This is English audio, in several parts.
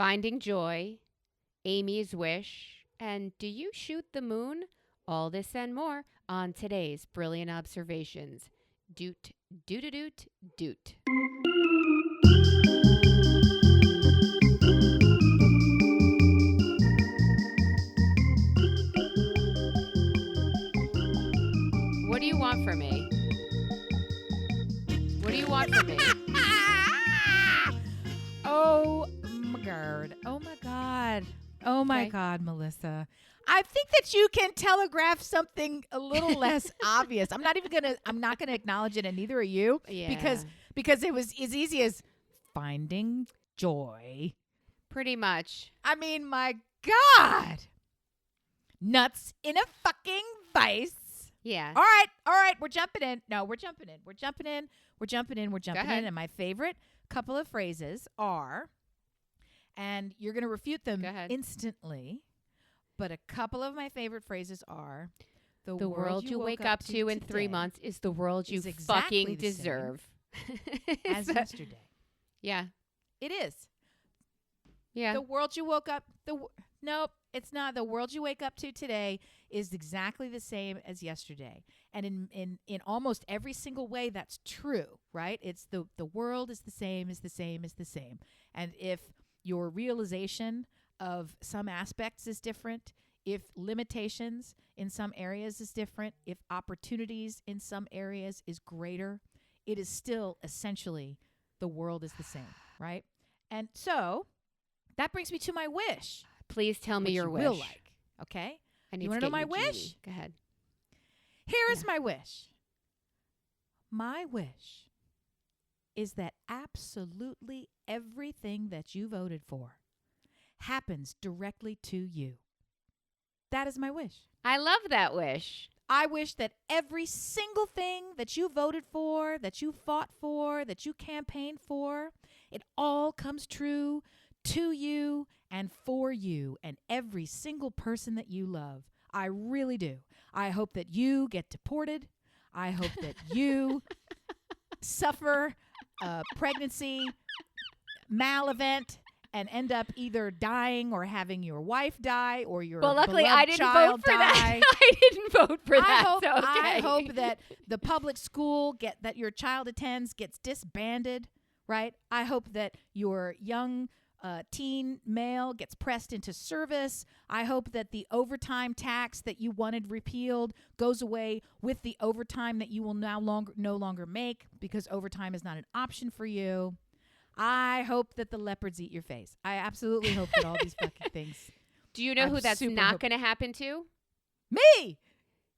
Finding Joy, Amy's Wish, and Do You Shoot the Moon? All this and more on today's Brilliant Observations. Doot, doot-a-doot, doot. What do you want from me? What do you want from me? Oh my God. Oh my God. Oh my Okay. God, Melissa. I think that you can telegraph something a little less obvious. I'm not gonna acknowledge it, and neither are you. Yeah. Because it was as easy as finding joy. Pretty much. I mean, my God. Nuts in a fucking vice. Yeah. All right, we're jumping in. No, we're jumping in. ahead. And my favorite couple of phrases are, and you're going to refute them Go ahead. instantly, but a couple of my favorite phrases are, The world you wake up to in 3 months is the world you is exactly fucking the same deserve. as yesterday. Yeah. It is. Yeah. The world you woke up, nope, it's not. The world you wake up to today is exactly the same as yesterday. And in almost every single way, that's true, right? It's the world is the same, is the same, is the same. And if your realization of some aspects is different, if limitations in some areas is different, if opportunities in some areas is greater, it is still essentially the world is the same, right? And so that brings me to my wish. Please tell me which your you wish. will like, okay? I need You to wanna get know my you a wish? genie. Go ahead. Here is Yeah. my wish. My wish is that absolutely everything that you voted for happens directly to you. That is my wish. I love that wish. I wish that every single thing that you voted for, that you fought for, that you campaigned for, it all comes true to you and for you and every single person that you love. I really do. I hope that you get deported. I hope that you suffer a pregnancy mal-event and end up either dying or having your wife die or your Well, luckily beloved I didn't child vote for die. that. I didn't vote for that. I so, hope okay. that the public school that your child attends gets disbanded, right? I hope that your young teen male gets pressed into service. I hope that the overtime tax that you wanted repealed goes away with the overtime that you will no longer make because overtime is not an option for you. I hope that the leopards eat your face. I absolutely hope that all these fucking things. Do you know I'm who that's super not hope- going to happen to? Me!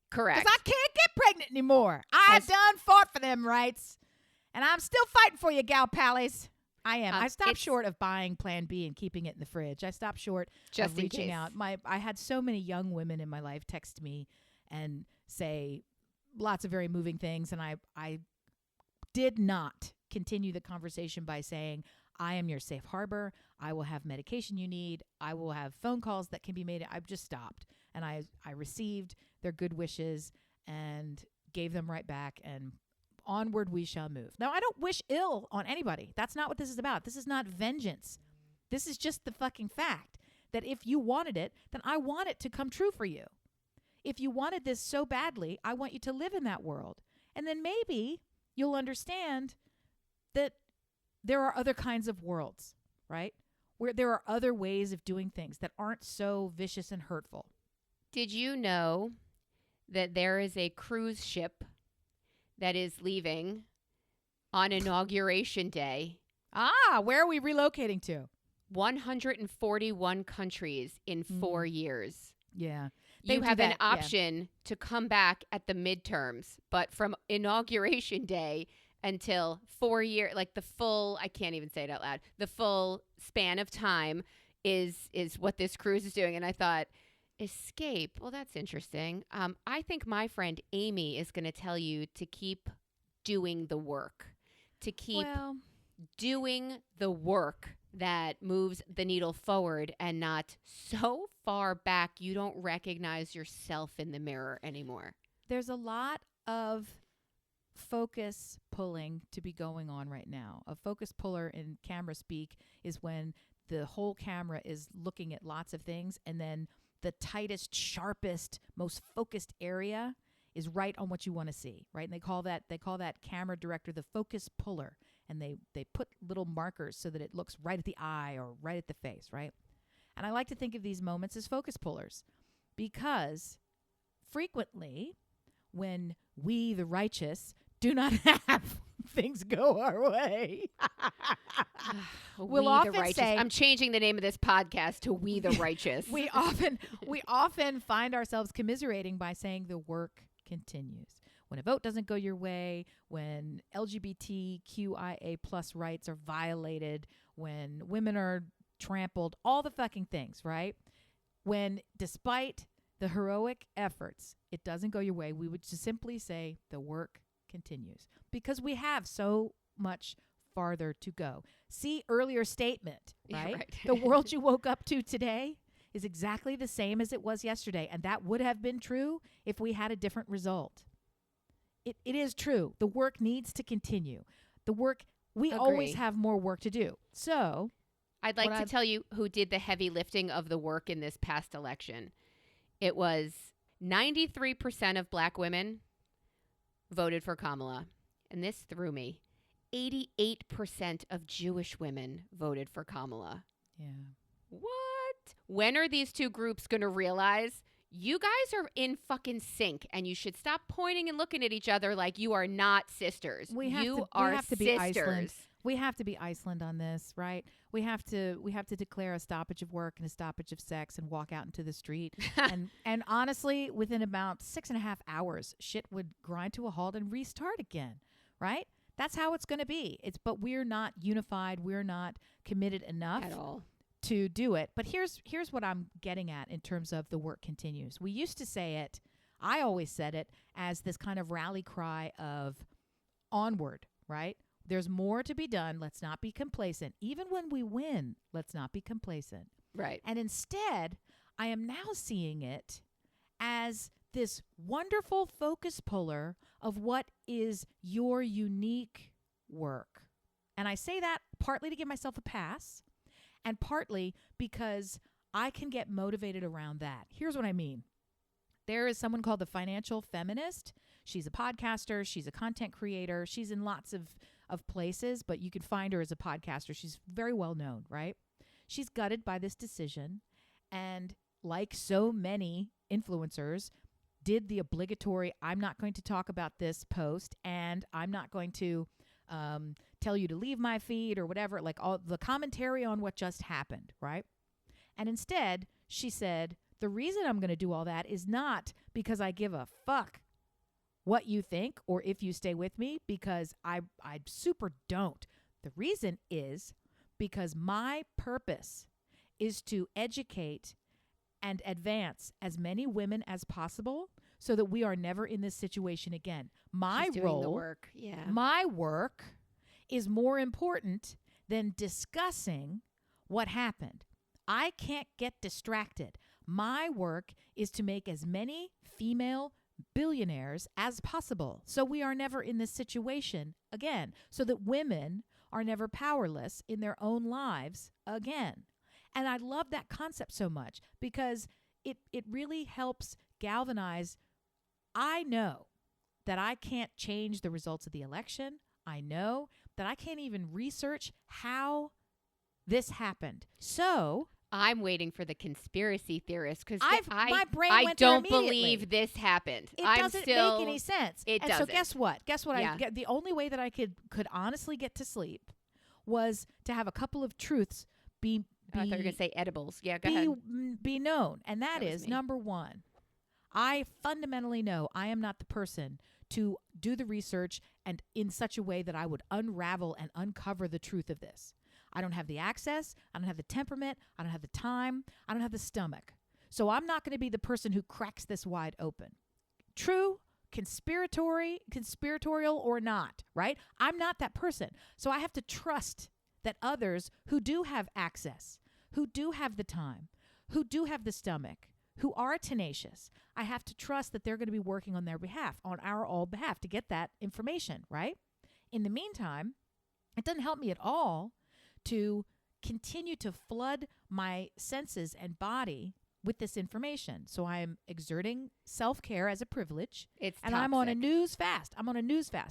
Correct. Because I can't get pregnant anymore. I As- done fought for them rights. And I'm still fighting for you, gal pallies. I am. I stopped it's- short of buying Plan B and keeping it in the fridge. I stopped short Just of in reaching case. out. I had so many young women in my life text me and say lots of very moving things. And I did not continue the conversation by saying, I am your safe harbor. I will have medication you need. I will have phone calls that can be made. I've just stopped. And I received their good wishes and gave them right back. And onward we shall move. Now, I don't wish ill on anybody. That's not what this is about. This is not vengeance. This is just the fucking fact that if you wanted it, then I want it to come true for you. If you wanted this so badly, I want you to live in that world. And then maybe you'll understand that there are other kinds of worlds, right? Where there are other ways of doing things that aren't so vicious and hurtful. Did you know that there is a cruise ship that is leaving on Inauguration Day? Where are we relocating to? 141 countries in 4 years. Yeah. They You do have an that, yeah. option to come back at the midterms, but from Inauguration Day until 4 year, like the full, I can't even say it out loud, the full span of time is what this cruise is doing. And I thought, escape. Well, that's interesting. I think my friend Amy is going to tell you to keep doing the work, to keep doing the work that moves the needle forward and not so far back you don't recognize yourself in the mirror anymore. There's a lot of focus pulling to be going on right now. A focus puller in camera speak is when the whole camera is looking at lots of things, and then the tightest, sharpest, most focused area is right on what you want to see, right? And they call that camera director the focus puller, and they put little markers so that it looks right at the eye or right at the face, right? And I like to think of these moments as focus pullers, because frequently when we, the righteous, do not have things go our way, we'll often say, I'm changing the name of this podcast to We the Righteous. we often find ourselves commiserating by saying the work continues. When a vote doesn't go your way, when LGBTQIA plus rights are violated, when women are trampled, all the fucking things, right? When despite the heroic efforts, it doesn't go your way, we would just simply say the work continues, because we have so much farther to go. See earlier statement, right? Yeah, right. The world you woke up to today is exactly the same as it was yesterday, and that would have been true if we had a different result. It is true. The work needs to continue. The work, we always have more work to do. So I'd like to tell you who did the heavy lifting of the work in this past election. It was 93% of black women voted for Kamala. And this threw me. 88% of Jewish women voted for Kamala. Yeah. What? When are these two groups going to realize you guys are in fucking sync, and you should stop pointing and looking at each other like you are not sisters? We have to be Iceland. We have to be Iceland on this, right? We have to declare a stoppage of work and a stoppage of sex and walk out into the street. and honestly, within about 6.5 hours, shit would grind to a halt and restart again, right? That's how it's going to be. But we're not unified. We're not committed enough at all to do it. But here's what I'm getting at in terms of the work continues. We used to say it, I always said it, as this kind of rally cry of onward, right? There's more to be done. Let's not be complacent. Even when we win, let's not be complacent. Right. And instead, I am now seeing it as this wonderful focus puller of what is your unique work. And I say that partly to give myself a pass, and partly because I can get motivated around that. Here's what I mean. There is someone called the Financial Feminist. She's a podcaster. She's a content creator. She's in lots of places, but you can find her as a podcaster. She's very well known, right? She's gutted by this decision, and like so many influencers, did the obligatory, I'm not going to talk about this post, and I'm not going to tell you to leave my feed or whatever, like all the commentary on what just happened, right? And instead, she said, the reason I'm going to do all that is not because I give a fuck what you think or if you stay with me, because I super don't. The reason is because my purpose is to educate and advance as many women as possible so that we are never in this situation again. My role, the work. Yeah. My work is more important than discussing what happened. I can't get distracted. My work is to make as many female billionaires as possible so we are never in this situation again, so that women are never powerless in their own lives again. And I love that concept so much because it really helps galvanize. I know that I can't change the results of the election. I know that I can't even research how this happened. So I'm waiting for the conspiracy theorists because my brain I went there don't immediately. believe this happened. It doesn't make any sense. It and doesn't. So guess what? Yeah. The only way that I could honestly get to sleep was to have a couple of truths be I thought you were going to say edibles. Yeah, go ahead. Be known. And that is, me. number one, I fundamentally know I am not the person to do the research and in such a way that I would unravel and uncover the truth of this. I don't have the access. I don't have the temperament. I don't have the time. I don't have the stomach. So I'm not going to be the person who cracks this wide open. True, conspiratorial or not, right? I'm not that person. So I have to trust that others who do have access, who do have the time, who do have the stomach, who are tenacious, I have to trust that they're going to be working on their behalf, on our all behalf, to get that information, right? In the meantime, it doesn't help me at all to continue to flood my senses and body with this information. So I'm exerting self-care as a privilege. It's and toxic. I'm on a news fast.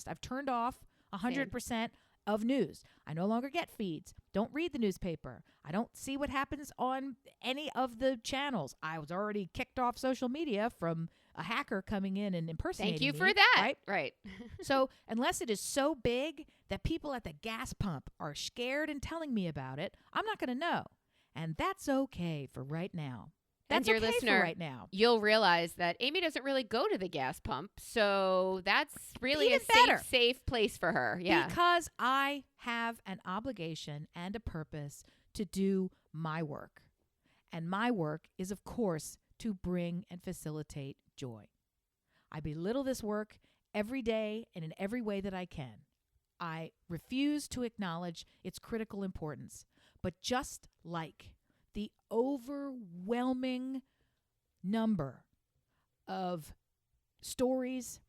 I've turned off 100% of news. I no longer get feeds. Don't read the newspaper. I don't see what happens on any of the channels. I was already kicked off social media from a hacker coming in and impersonating Thank you me, for that. Right? Right. So unless it is so big that people at the gas pump are scared and telling me about it, I'm not going to know. And that's okay for right now. That's dear okay listener, for right now. You'll realize that Amy doesn't really go to the gas pump, so that's really Even a better. safe place for her. Yeah. Because I have an obligation and a purpose to do my work. And my work is, of course, to bring and facilitate joy. I belittle this work every day and in every way that I can. I refuse to acknowledge its critical importance. But just like the overwhelming number of stories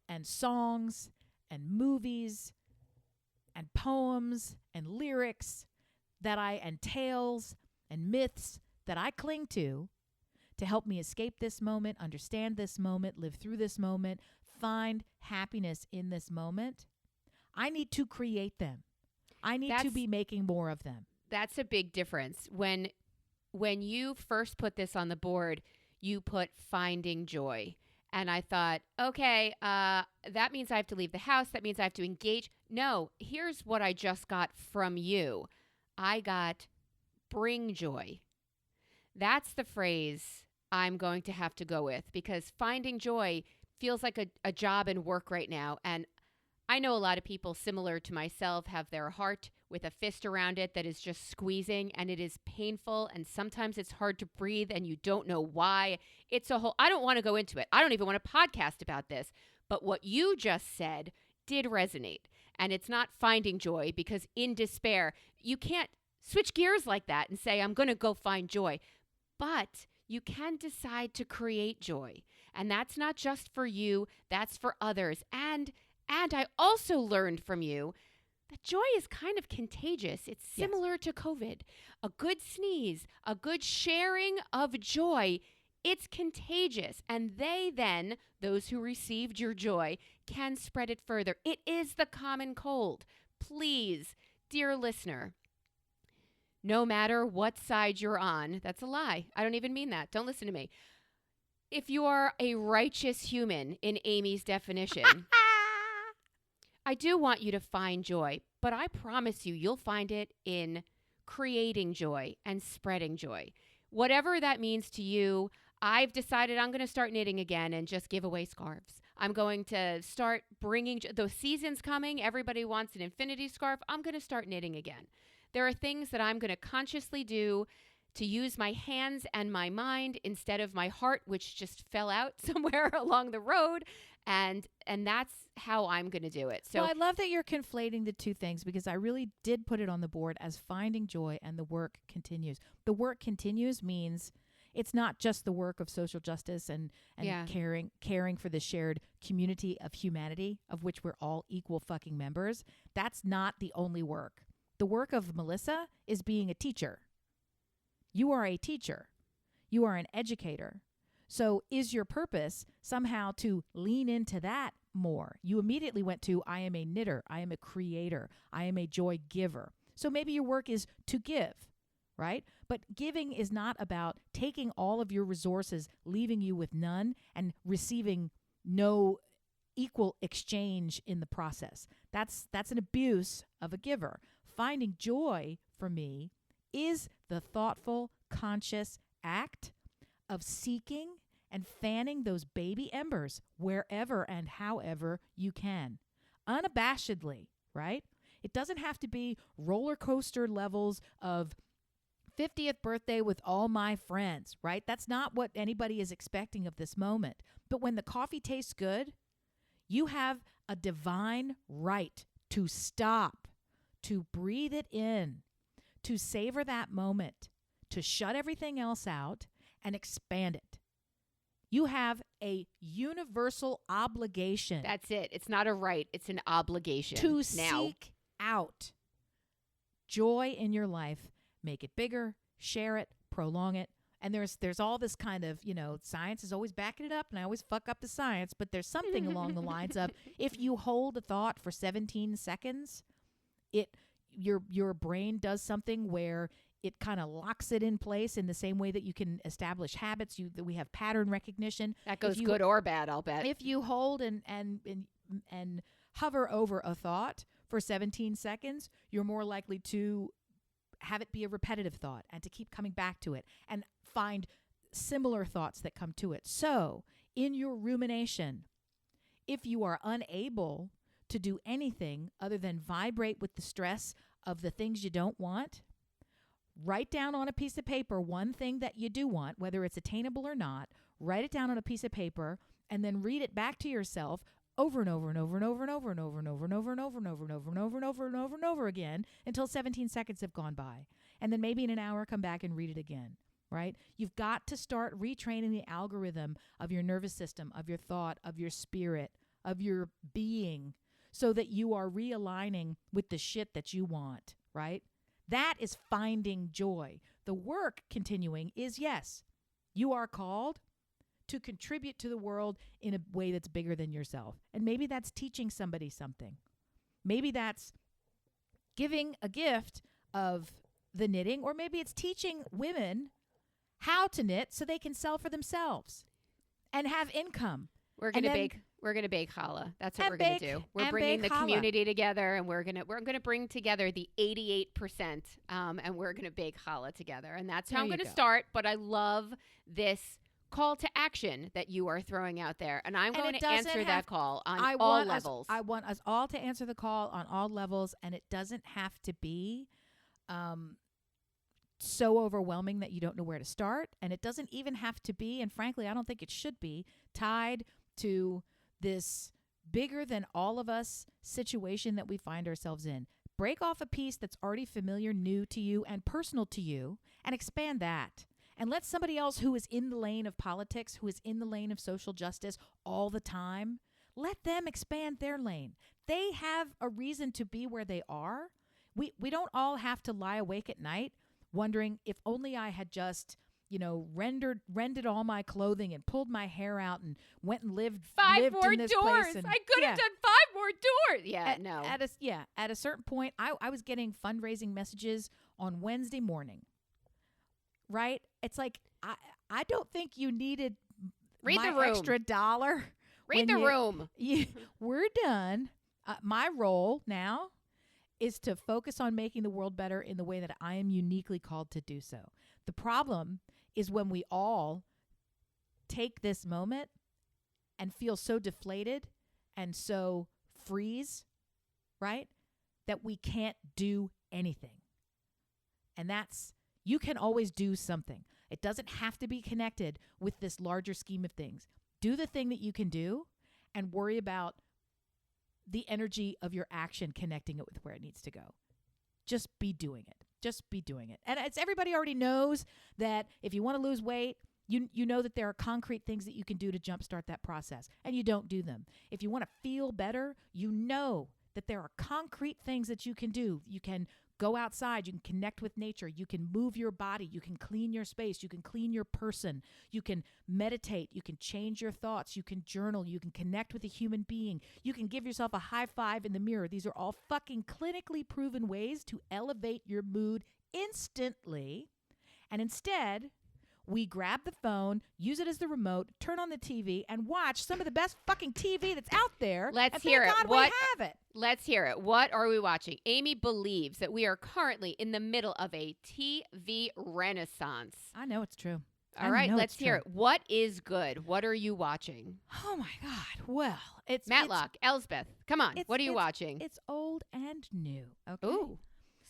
and songs and movies and poems and lyrics and tales and myths that I cling to help me escape this moment, understand this moment, live through this moment, find happiness in this moment, I need to create them. I need to be making more of them. That's a big difference. When you first put this on the board, you put finding joy. And I thought, okay, that means I have to leave the house. That means I have to engage. No, here's what I just got from you. I got bring joy. That's the phrase I'm going to have to go with, because finding joy feels like a job and work right now. And I know a lot of people similar to myself have their heart with a fist around it that is just squeezing, and it is painful, and sometimes it's hard to breathe and you don't know why. I don't want to go into it. I don't even want to podcast about this. But what you just said did resonate. And it's not finding joy, because in despair, you can't switch gears like that and say, I'm going to go find joy. But you can decide to create joy. And that's not just for you, that's for others. And I also learned from you that joy is kind of contagious. It's similar to COVID. A good sneeze, a good sharing of joy, it's contagious. And those who received your joy, can spread it further. It is the common cold. Please, dear listener, no matter what side you're on, that's a lie. I don't even mean that. Don't listen to me. If you are a righteous human in Amy's definition, I do want you to find joy, but I promise you'll find it in creating joy and spreading joy. Whatever that means to you, I've decided I'm going to start knitting again and just give away scarves. I'm going to start bringing those seasons coming. Everybody wants an infinity scarf. I'm going to start knitting again. There are things that I'm going to consciously do to use my hands and my mind instead of my heart, which just fell out somewhere along the road. And that's how I'm going to do it. So I love that you're conflating the two things, because I really did put it on the board as finding joy and the work continues. The work continues means it's not just the work of social justice and caring for the shared community of humanity, of which we're all equal fucking members. That's not the only work. The work of Melissa is being a teacher. You are a teacher. You are an educator. So is your purpose somehow to lean into that more? You immediately went to, I am a knitter, I am a creator, I am a joy giver. So maybe your work is to give, right? But giving is not about taking all of your resources, leaving you with none, and receiving no equal exchange in the process. That's an abuse of a giver. Finding joy for me is the thoughtful, conscious act of seeking and fanning those baby embers wherever and however you can. Unabashedly, right? It doesn't have to be roller coaster levels of 50th birthday with all my friends, right? That's not what anybody is expecting of this moment. But when the coffee tastes good, you have a divine right to stop, to breathe it in, to savor that moment, to shut everything else out and expand it. You have a universal obligation. That's it. It's not a right. It's an obligation. To seek out joy in your life, make it bigger, share it, prolong it. And there's all this kind of, science is always backing it up, and I always fuck up the science, but there's something along the lines of, if you hold a thought for 17 seconds, your brain does something where it kind of locks it in place in the same way that you can establish habits. We have pattern recognition. That goes good or bad, I'll bet. If you hold and hover over a thought for 17 seconds, you're more likely to have it be a repetitive thought and to keep coming back to it and find similar thoughts that come to it. So, in your rumination, if you are unable to do anything other than vibrate with the stress of the things you don't want, write down on a piece of paper one thing that you do want, whether it's attainable or not. Write it down on a piece of paper and then read it back to yourself over and over and over and over and over and over and over and over and over and over and over and over and over and over and over again until 17 seconds have gone by. And then maybe in an hour, come back and read it again, right? You've got to start retraining the algorithm of your nervous system, of your thought, of your spirit, of your being, so that you are realigning with the shit that you want, right? That is finding joy. The work continuing is, yes, you are called to contribute to the world in a way that's bigger than yourself. And maybe that's teaching somebody something. Maybe that's giving a gift of the knitting, or maybe it's teaching women how to knit so they can sell for themselves and have income. We're gonna bake challah. That's what we're gonna do. We're bringing the community together, and we're gonna bring together the 88%, and we're gonna bake challah together. And that's how I'm gonna start. But I love this call to action that you are throwing out there, and I'm going to answer that call on all levels. I want us all to answer the call on all levels, and it doesn't have to be so overwhelming that you don't know where to start, and it doesn't even have to be, and frankly, I don't think it should be, tied to this bigger than all of us situation that we find ourselves in. Break off a piece that's already familiar, new to you, and personal to you, and expand that. And let somebody else who is in the lane of politics, who is in the lane of social justice all the time, let them expand their lane. They have a reason to be where they are. We don't all have to lie awake at night wondering, if only I had just, rented all my clothing and pulled my hair out and went and lived more in this doors. place. And, I could have done 5 more doors. At a certain point, I was getting fundraising messages on Wednesday morning. Right? It's like, I don't think you needed extra $1. Read the room. We're done. My role now is to focus on making the world better in the way that I am uniquely called to do so. The problem is when we all take this moment and feel so deflated and so freeze, right, that we can't do anything. And you can always do something. It doesn't have to be connected with this larger scheme of things. Do the thing that you can do and worry about the energy of your action connecting it with where it needs to go. Just be doing it. Just be doing it. And everybody already knows that if you want to lose weight, you know that there are concrete things that you can do to jumpstart that process, and you don't do them. If you want to feel better, you know that there are concrete things that you can do. You can go outside, you can connect with nature, you can move your body, you can clean your space, you can clean your person, you can meditate, you can change your thoughts, you can journal, you can connect with a human being, you can give yourself a high five in the mirror. These are all fucking clinically proven ways to elevate your mood instantly. And instead, we grab the phone, use it as the remote, turn on the TV, and watch some of the best fucking TV that's out there. Let's hear it. God we have it. Let's hear it. What are we watching? Amy believes that we are currently in the middle of a TV renaissance. I know it's true. All right, let's hear it. What is good? What are you watching? Oh, my God. Well, it's Matlock, Elsbeth. Come on. What are you watching? It's old and new. Okay. Ooh,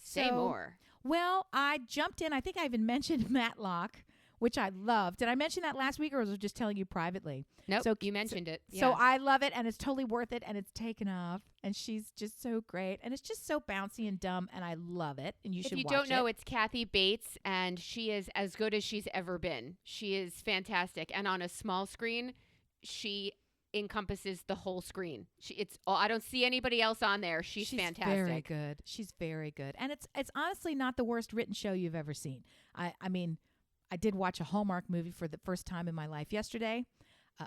say more. Well, I jumped in. I think I even mentioned Matlock, which I love. Did I mention that last week, or was I just telling you privately? Nope, you mentioned it. Yeah. So I love it, and it's totally worth it, and it's taken off, and she's just so great, and it's just so bouncy and dumb, and I love it, and you should watch it. If you don't know, it's Kathy Bates, and she is as good as she's ever been. She is fantastic, and on a small screen, she encompasses the whole screen. I don't see anybody else on there. She's fantastic. Very good. She's very good. And it's honestly not the worst written show you've ever seen. I mean, I did watch a Hallmark movie for the first time in my life yesterday.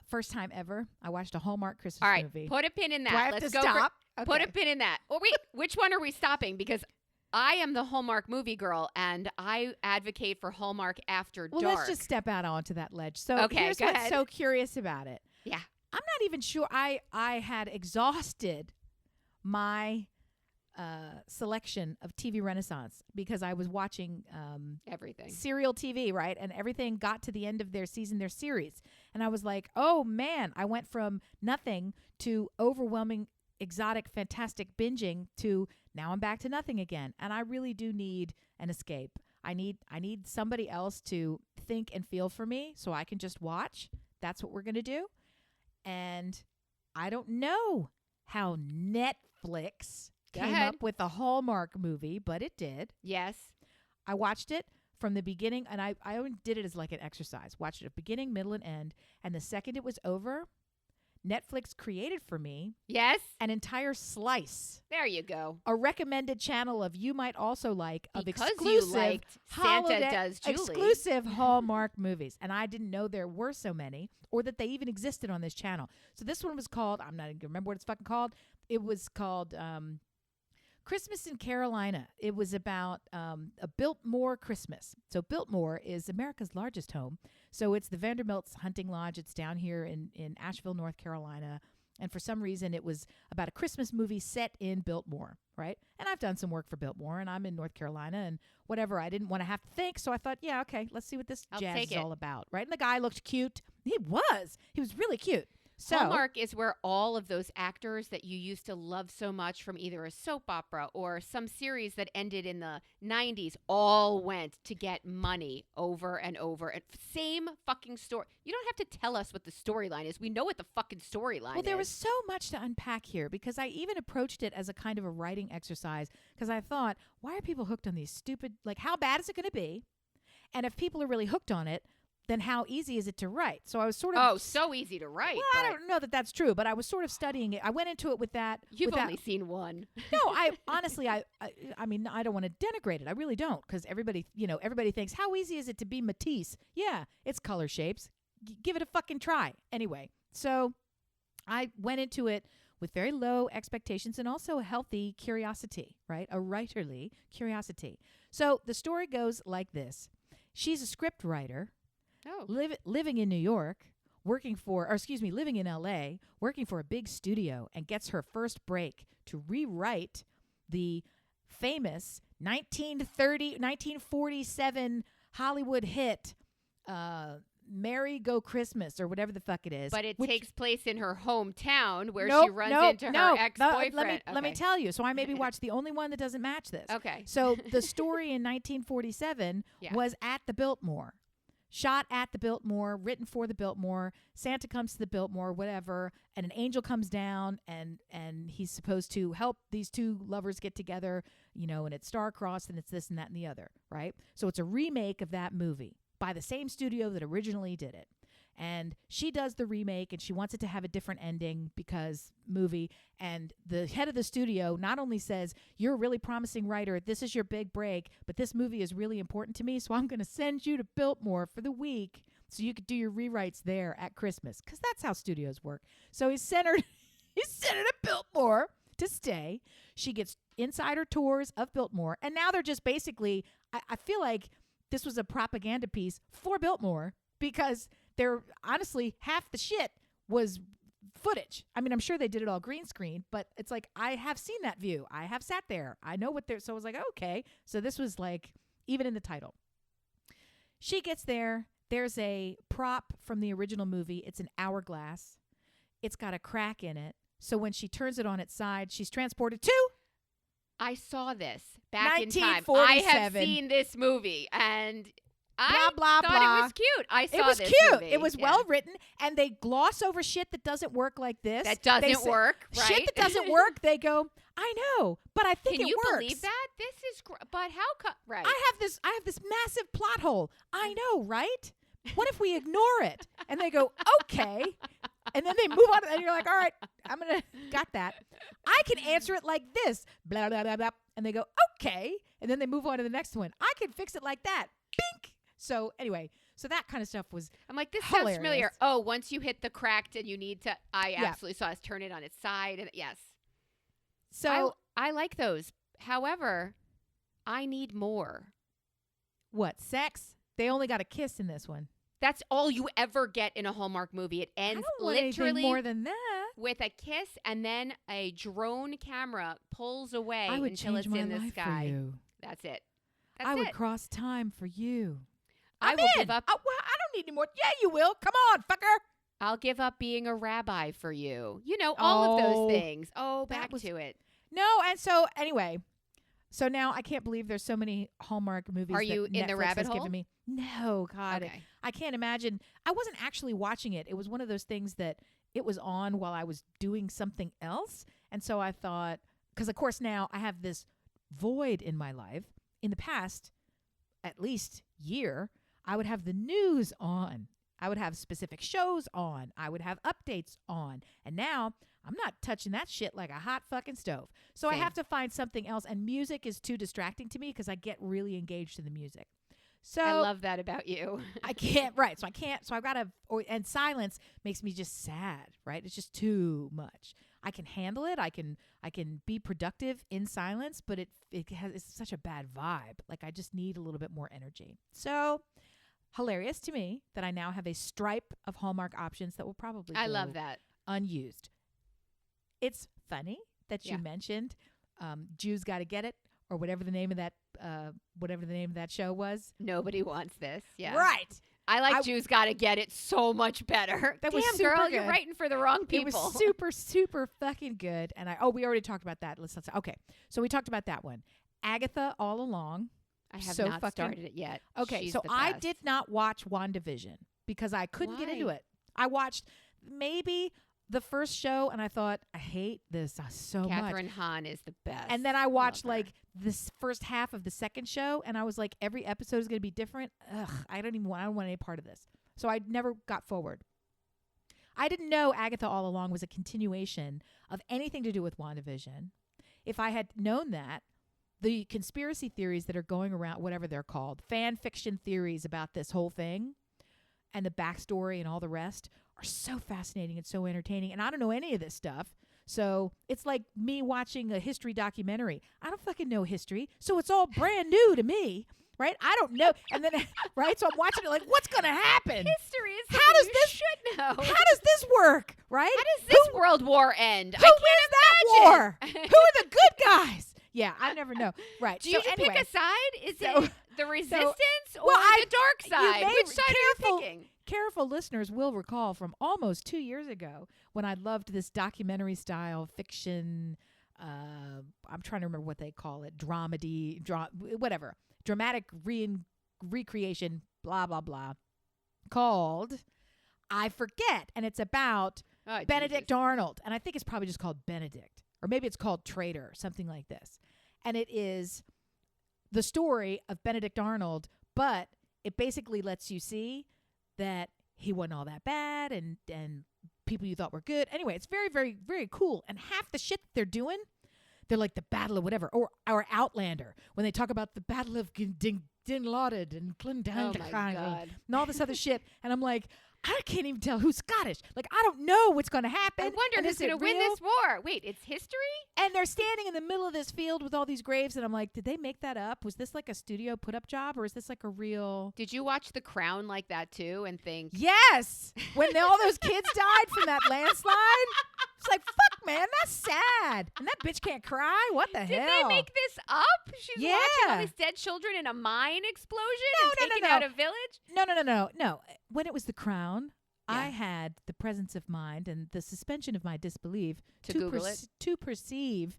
First time ever. I watched a Hallmark Christmas movie. All right, put a pin in that. Do I have Let's to go. stop? Put a pin in that. Oh, wait, which one are we stopping? Because I am the Hallmark movie girl, and I advocate for Hallmark after dark. Well, let's just step out onto that ledge. So Okay, here's go what's ahead. so curious about it. Yeah. I'm not even sure. I had exhausted my selection of TV Renaissance because I was watching Everything. serial TV, right? And everything got to the end of their season, their series. And I was like, oh, man, I went from nothing to overwhelming, exotic, fantastic binging to now I'm back to nothing again. And I really do need an escape. I need somebody else to think and feel for me so I can just watch. That's what we're going to do. And I don't know how Netflix came up with a Hallmark movie, but it did. Yes. I watched it from the beginning, and I only did it as like an exercise. Watched it at beginning, middle, and end. And the second it was over, Netflix created for me Yes. an entire slice, There you go. a recommended channel of you might also like of Because exclusive you liked holiday, Santa Does Julie. exclusive Hallmark movies. And I didn't know there were so many or that they even existed on this channel. So this one was called, I'm not going to remember what it's fucking called. It was called Christmas in Carolina. It was about a Biltmore Christmas. So Biltmore is America's largest home. So it's the Vanderbilt's hunting lodge. It's down here in Asheville, North Carolina. And for some reason, it was about a Christmas movie set in Biltmore, right? And I've done some work for Biltmore, and I'm in North Carolina, and whatever. I didn't want to have to think, so I thought, yeah, okay, let's see what this I'll jazz take is it. all about, right? And the guy looked cute. He was really cute. So Hallmark is where all of those actors that you used to love so much from either a soap opera or some series that ended in the 90s all went to get money over and over. And same fucking story. You don't have to tell us what the storyline is. We know what the fucking storyline is. Well, there was so much to unpack here because I even approached it as a kind of a writing exercise because I thought, why are people hooked on these stupid, like, how bad is it going to be? And if people are really hooked on it, then how easy is it to write? So I was sort of... Oh, so easy to write. Well, I don't know that that's true, but I was sort of studying it. I went into it with that. You've only seen one. No, I honestly, I mean, I don't want to denigrate it. I really don't, because everybody thinks, how easy is it to be Matisse? Yeah, it's color shapes. Give it a fucking try. Anyway, so I went into it with very low expectations and also a healthy curiosity, right? A writerly curiosity. So the story goes like this. She's a script writer. Oh. Living in New York, living in LA, working for a big studio, and gets her first break to rewrite the famous 1947 Hollywood hit, Merry Go Christmas, or whatever the fuck it is. But it takes place in her hometown where Nope, she runs nope, into her no. ex-boyfriend. Let me tell you. So I maybe watched the only one that doesn't match this. Okay. So the story in 1947 Yeah. was at the Biltmore. Shot at the Biltmore, written for the Biltmore. Santa comes to the Biltmore, whatever, and an angel comes down, and he's supposed to help these two lovers get together, and it's star-crossed, and it's this and that and the other, right? So it's a remake of that movie by the same studio that originally did it. And she does the remake, and she wants it to have a different ending because movie. And the head of the studio not only says, you're a really promising writer, this is your big break, but this movie is really important to me, so I'm going to send you to Biltmore for the week so you could do your rewrites there at Christmas, because that's how studios work. So he sent her to Biltmore to stay. She gets insider tours of Biltmore, and now they're just basically, I feel like this was a propaganda piece for Biltmore, because they're honestly half the shit was footage. I mean, I'm sure they did it all green screen, but it's like, I have seen that view. I have sat there. I know what they're, so I was like, okay. So this was like, even in the title. She gets there. There's a prop from the original movie. It's an hourglass. It's got a crack in it. So when she turns it on its side, she's transported to... I saw this back in time. 1947. I have seen this movie, and I blah, thought blah. it was cute. I saw It was this cute. movie. It was Yeah. well written, and they gloss over shit that doesn't work like this. That They doesn't say- work, right? Shit that doesn't work, they go, I know, but I think Can it you works. believe that? This is but how right. I have this massive plot hole. I know, right? What if we ignore it? And they go, okay. And then they move on, and you're like, all right, got that. I can answer it like this, blah, blah, blah, blah. And they go, okay. And then they move on to the next one. I can fix it like that. Bink. So anyway, so that kind of stuff was I'm like, this hilarious. sounds familiar. Oh, once you hit the cracked and you need to, I absolutely saw us turn it on its side. And yes. So I like those. However, I need more. What, sex? They only got a kiss in this one. That's all you ever get in a Hallmark movie. It ends I don't want literally anything more than that. with a kiss, and then a drone camera pulls away I would until change it's my in the life sky. for you. That's it. I would cross time for you. I will give up. Well, I don't need any more. Yeah, you will. Come on, fucker. I'll give up being a rabbi for you. You know, all of those things. Oh, that back was- to it. No, and so anyway, so now I can't believe there's so many Hallmark movies. Are you that in the Netflix rabbit has hole? given me. No, God, Okay. I can't imagine. I wasn't actually watching it. It was one of those things that it was on while I was doing something else, and so I thought, because of course now I have this void in my life. In the past, at least year, I would have the news on. I would have specific shows on. I would have updates on. And now I'm not touching that shit like a hot fucking stove. So Same. I have to find something else. And music is too distracting to me because I get really engaged in the music. So I love that about you. I can't, right. So I can't, so I've got to, and silence makes me just sad, right? It's just too much. I can handle it. I can be productive in silence, but it's such a bad vibe. Like I just need a little bit more energy. So hilarious to me that I now have a stripe of Hallmark options that will probably I go love that. unused. It's funny that you Yeah. mentioned Jews Gotta Get It, or whatever the name of that show was. Nobody wants this. Yeah. Right. I like Jews Gotta Get It so much better. That Damn, was super girl, good. you're writing for the wrong people. It was super, super fucking good. And we already talked about that. Let's okay. So we talked about that one. Agatha All Along. I have so not fucking- started it yet. Okay, She's so the I best. did not watch WandaVision because I couldn't get into Why? it. I watched maybe the first show and I thought, I hate this so much. Catherine Hahn is the best. And then I watched Love her. like this first half of the second show and I was like, every episode is going to be different. Ugh, I don't want any part of this. So I never got forward. I didn't know Agatha All Along was a continuation of anything to do with WandaVision. If I had known that, the conspiracy theories that are going around, whatever they're called, fan fiction theories about this whole thing and the backstory and all the rest are so fascinating and so entertaining. And I don't know any of this stuff. So it's like me watching a history documentary. I don't fucking know history. So it's all brand new to me. Right? I don't know. And then, right? So I'm watching it like, what's going to happen? history is How does something this- you should know. How does this work? Right? How does this World War end? Who wins that war? Who are the good guys? Yeah, I never know. Right. Do so you just anyway, pick a side? Is so- it the resistance or well, the dark side? may- Which side are you careful- picking? careful listeners will recall from almost 2 years ago when I loved this documentary style fiction. I'm trying to remember what they call it. Dramedy, whatever. Dramatic recreation, blah, blah, blah. Called, I forget. And it's about Oh, Benedict Jesus. Arnold. And I think it's probably just called Benedict. Or maybe it's called Traitor, something like this. And it is the story of Benedict Arnold, but it basically lets you see that he wasn't all that bad and people you thought were good. Anyway, it's very, very, very cool. And half the shit that they're doing, they're like the Battle of whatever, or Outlander, when they talk about the Battle of Din Laden and Oh my God. and all this other shit. And I'm like, I can't even tell who's Scottish. Like, I don't know what's going to happen. I wonder And who's is it going to win real? this war. Wait, it's history? And they're standing in the middle of this field with all these graves. And I'm like, did they make that up? Was this like a studio put up job or is this like a real... Did you watch The Crown like that too and think, Yes. When all those kids died from that landslide, it's like, fuck, man, that's sad. And that bitch can't cry. What the did hell? they make this up? She's watching all Yeah. these dead children in a mine explosion No, and no, no, taking no. out a village? No. When it was The Crown, Yeah. I had the presence of mind and the suspension of my disbelief To Google it? to perceive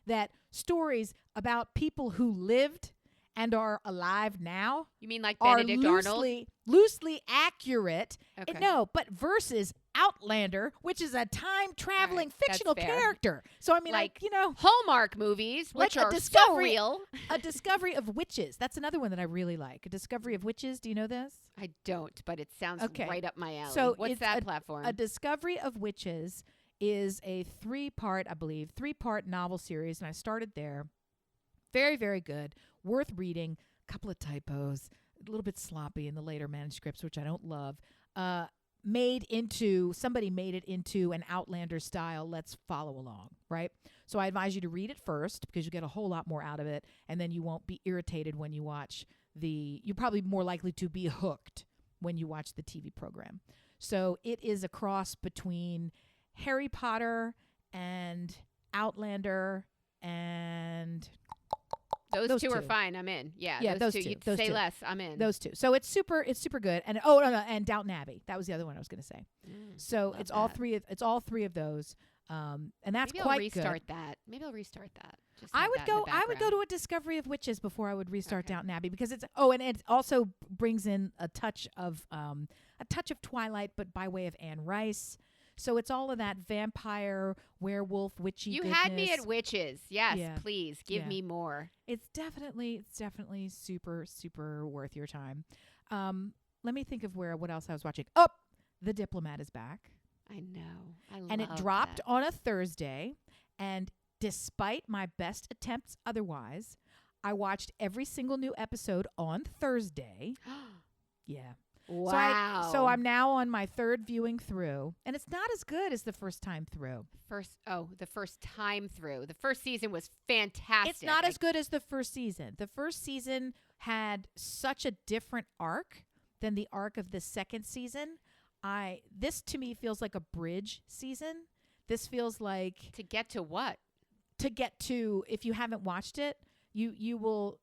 that stories about people who lived and are alive now You mean like are Benedict Arnold? loosely accurate. Okay. No, but versus Outlander, which is a time traveling fictional that's fair. character. So I mean, Like, you know, Hallmark movies, which like a are so discovery- real. A Discovery of Witches. That's another one that I really like. A Discovery of Witches. Do you know this? I don't, but it sounds Okay. right up my alley. So What's it's that platform? A Discovery of Witches is a three-part novel series, and I started there. Very, very good. Worth reading. A couple of typos. A little bit sloppy in the later manuscripts, which I don't love. Somebody made it into an Outlander style. Let's follow along, right? So I advise you to read it first because you get a whole lot more out of it, and then you won't be irritated when you watch you're probably more likely to be hooked when you watch the TV program. So it is a cross between Harry Potter and Outlander and those two are fine. I'm in. Yeah, those two. two. You Those say two. less. I'm in. Those two. So it's super good. And and Downton Abbey. That was the other one I was going to say. So love it's all that. three of those. And that's Maybe quite I'll restart good. that. Maybe I'll restart that. Just I have would that in the go background. to a Discovery of Witches before I would restart Okay. Downton Abbey because and it also brings in a touch of Twilight, but by way of Anne Rice. So it's all of that vampire, werewolf, witchy You goodness. had me at witches. Yes, Yeah. please give Yeah. me more. It's definitely super, super worth your time. Let me think of what else I was watching. Oh, The Diplomat is back. I know. And it dropped on a Thursday. And despite my best attempts otherwise, I watched every single new episode on Thursday. Yeah. Wow. So I'm now on my third viewing through, and it's not as good as the first time through. The first time through. The first season was fantastic. It's not as good as the first season. The first season had such a different arc than the arc of the second season. This to me feels like a bridge season. This feels like To get to what? to get to, if you haven't watched it, you will,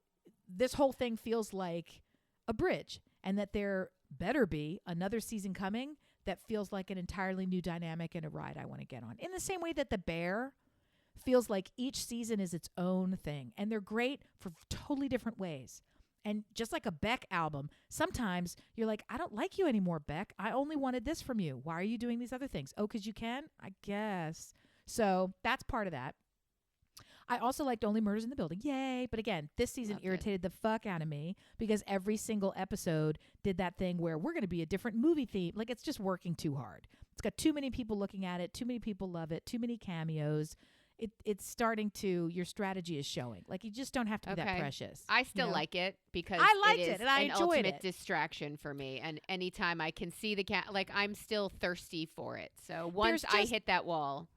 this whole thing feels like a bridge, and that there better be another season coming that feels like an entirely new dynamic and a ride I want to get on. In the same way that The Bear feels like each season is its own thing, and they're great for totally different ways. And just like a Beck album, sometimes you're like, I don't like you anymore, Beck. I only wanted this from you. Why are you doing these other things? Oh, because you can? I guess. So that's part of that. I also liked Only Murders in the Building. Yay. But again, this season Loved it. irritated the fuck out of me because every single episode did that thing where we're going to be a different movie theme. Like, it's just working too hard. It's got too many people looking at it. Too many people love it. Too many cameos. It's starting to, your strategy is showing. Like, you just don't have to be that precious. I still you know? like it because I liked it is it, and I an enjoyed ultimate it. distraction for me. And anytime I can see the I'm still thirsty for it. So once I hit that wall.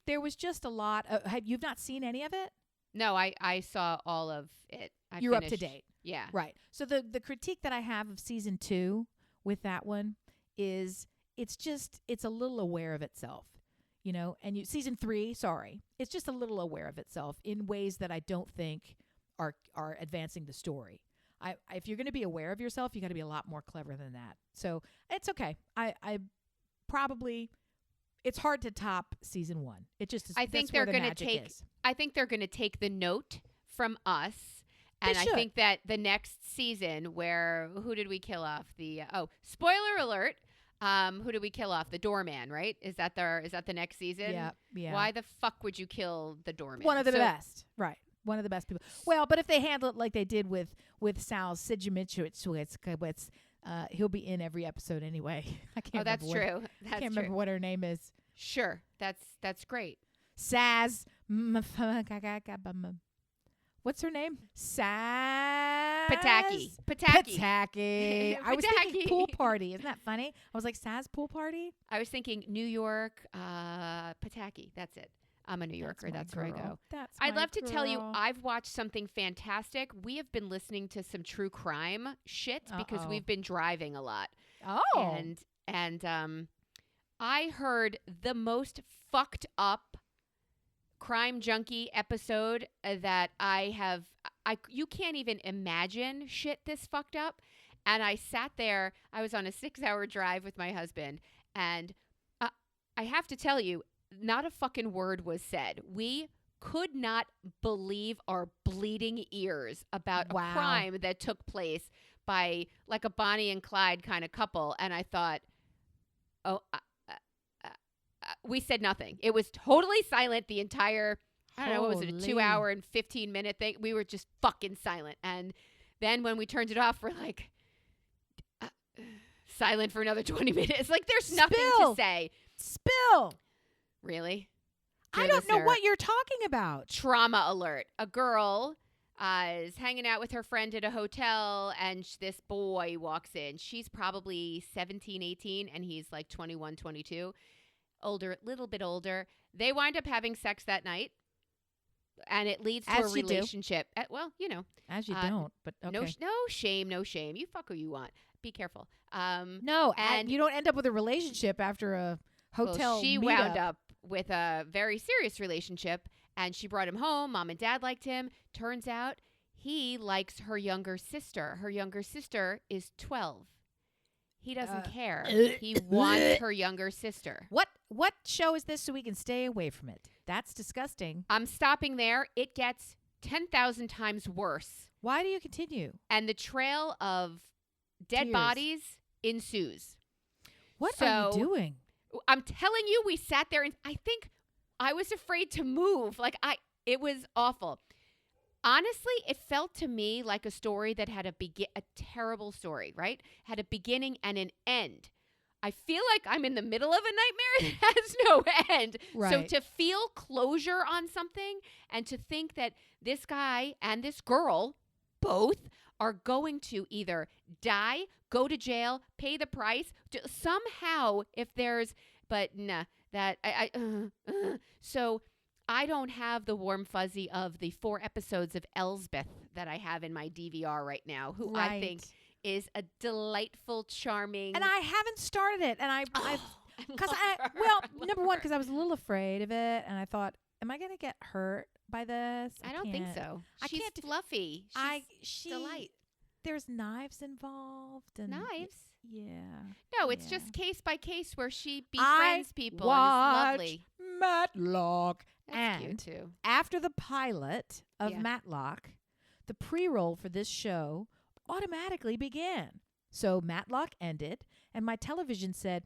There was just a lot of, you've not seen any of it? No, I saw all of it. You're up to date. Yeah. Right. So the critique that I have of season 2 with that one is it's a little aware of itself, you know, and season 3, it's just a little aware of itself in ways that I don't think are advancing the story. If you're going to be aware of yourself, you got to be a lot more clever than that. So it's okay. I probably, it's hard to top season 1. It just is. I think they're going to take the note from us. And I think that the next season, where who did we kill off? Spoiler alert! Who did we kill off? The doorman, right? Is that the next season? Yeah. Why the fuck would you kill the doorman? One of the best, right? One of the best people. Well, but if they handle it like they did with Sal Sidjamichowicz, he'll be in every episode anyway. I can't. That's true. I can't remember what her name is. Sure, that's great. Saz. What's her name? Saz Pataki. I was thinking pool party. Isn't that funny? I was like, Saz pool party? I was thinking New York, Pataki. That's it. I'm a New Yorker. That's where I go. I'd love to tell you, I've watched something fantastic. We have been listening to some true crime shit because we've been driving a lot. Oh. And I heard the most fucked up crime junkie episode that you can't even imagine shit this fucked up. And I sat there, I was on a 6-hour drive with my husband, and I have to tell you, not a fucking word was said. We could not believe our bleeding ears about a crime that took place by like a Bonnie and Clyde kind of couple. And I thought, We said nothing. It was totally silent the entire, I don't know, what was it, a 2 hour and 15-minute thing? We were just fucking silent. And then when we turned it off, we're like, silent for another 20 minutes. Like, there's nothing to say. Spill. Really? I don't know what you're talking about. Trauma alert. A girl is hanging out with her friend at a hotel, and this boy walks in. She's probably 17, 18, and he's like 21, 22. Older, little bit older. They wind up having sex that night, and it leads to a relationship. Well, you know. As you don't, but okay. No shame, no shame. You fuck who you want. Be careful. No, and you don't end up with a relationship after a hotel she meetup. wound up with a very serious relationship, and she brought him home. Mom and dad liked him. Turns out he likes her younger sister. Her younger sister is 12. He doesn't care. He wants her younger sister. What show is this so we can stay away from it? That's disgusting. I'm stopping there. It gets 10,000 times worse. Why do you continue? And the trail of dead bodies ensues. What are you doing? I'm telling you, we sat there and I think I was afraid to move. It was awful. Honestly, it felt to me like a story that had a terrible story, right? Had a beginning and an end. I feel like I'm in the middle of a nightmare that has no end. Right. So to feel closure on something and to think that this guy and this girl both are going to either die, go to jail, pay the price, somehow if there's, but nah, that, so I don't have the warm fuzzy of the 4 episodes of Elsbeth that I have in my DVR right now, who I think is a delightful, charming. And I haven't started it. And number one, because I was a little afraid of it. And I thought, am I going to get hurt by this? I don't think so. She's can't fluffy. She's delight. There's knives involved. And knives? Yeah. No, it's just case by case where she befriends people and it's lovely. Matlock. That's cute too. After the pilot of Matlock, the pre-roll for this show automatically began. So Matlock ended, and my television said,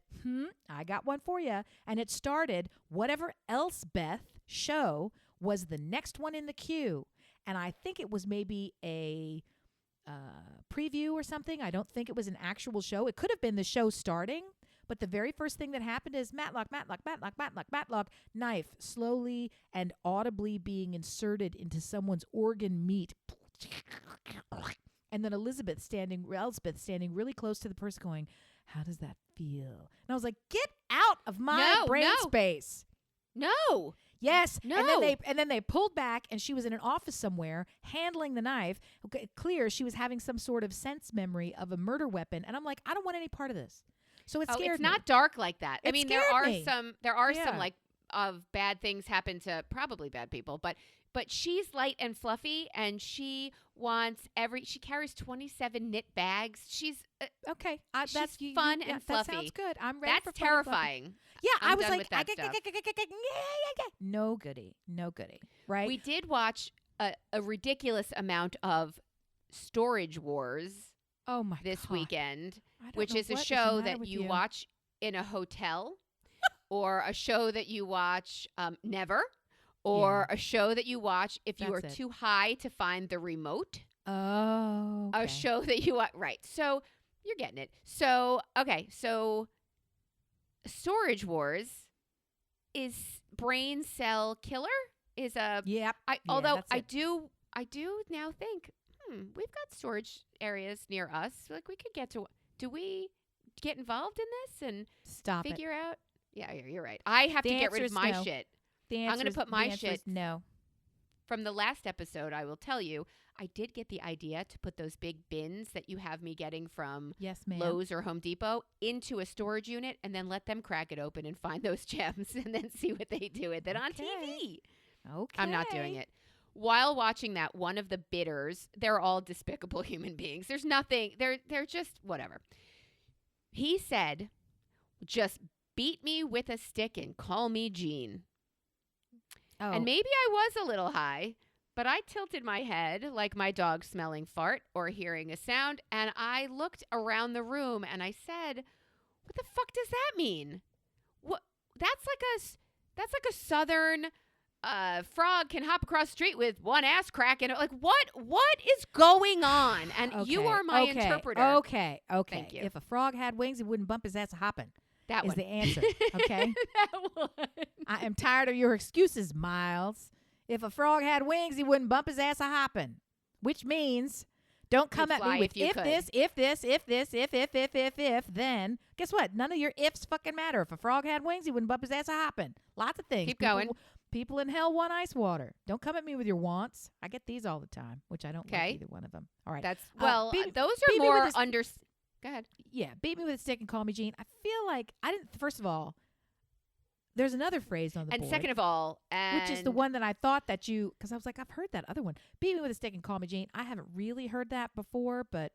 I got one for you. And it started whatever Elsbeth show was the next one in the queue. And I think it was maybe a preview or something. I don't think it was an actual show. It could have been the show starting, but the very first thing that happened is Matlock, knife slowly and audibly being inserted into someone's organ meat. And then Elspeth standing really close to the person going, how does that feel? And I was like, get out of my brain space. No. Yes. No. And then they pulled back, and she was in an office somewhere handling the knife. Okay, clear she was having some sort of sense memory of a murder weapon. And I'm like, I don't want any part of this. So it scared me. It's not dark like that. I mean, there are some like of bad things happen to probably bad people, but she's light and fluffy, and she wants she carries 27 knit bags. She's okay. That's fun and fluffy. That sounds good. I'm ready. That's terrifying. Yeah, I was like, stuff. No goody. Right. We did watch a ridiculous amount of Storage Wars. Oh my this God. Weekend, which is a show that you watch in a hotel, or a show that you watch never. Or a show that you watch if you are too high to find the remote. Oh. Okay. A show that you watch. Right. So you're getting it. So, okay. So Storage Wars is brain cell killer is a. Yep. Although I do now think, we've got storage areas near us. Like we could get to. Do we get involved in this and figure out? Yeah, you're right. I have to get rid of my shit. I'm going to put my shit. No. From the last episode, I will tell you, I did get the idea to put those big bins that you have me getting from Lowe's or Home Depot into a storage unit and then let them crack it open and find those gems and then see what they do with it on TV. Okay. I'm not doing it. While watching that, one of the bidders, they're all despicable human beings. There's nothing. They're just whatever. He said, just beat me with a stick and call me Jean. Oh. And maybe I was a little high, but I tilted my head like my dog smelling fart or hearing a sound, and I looked around the room and I said, what the fuck does that mean? What? that's like a southern frog can hop across the street with one ass crack and like what is going on? And you are my interpreter. Okay. Thank you. If a frog had wings, he wouldn't bump his ass a hopping. That is one. the answer. Okay. That one. I am tired of your excuses, Miles. If a frog had wings, he wouldn't bump his ass a hopping. Which means don't come at me with if this, then. Guess what? None of your ifs fucking matter. If a frog had wings, he wouldn't bump his ass a hopping. Lots of things. Keep going. People in hell want ice water. Don't come at me with your wants. I get these all the time, which I don't like either one of them. All right. That's those are more under. Go ahead. Yeah, beat me with a stick and call me Jean. I feel like I didn't. First of all, there's another phrase on the board. And second of all, which is the one that I thought that you, because I was like, I've heard that other one. Beat me with a stick and call me Jean. I haven't really heard that before, but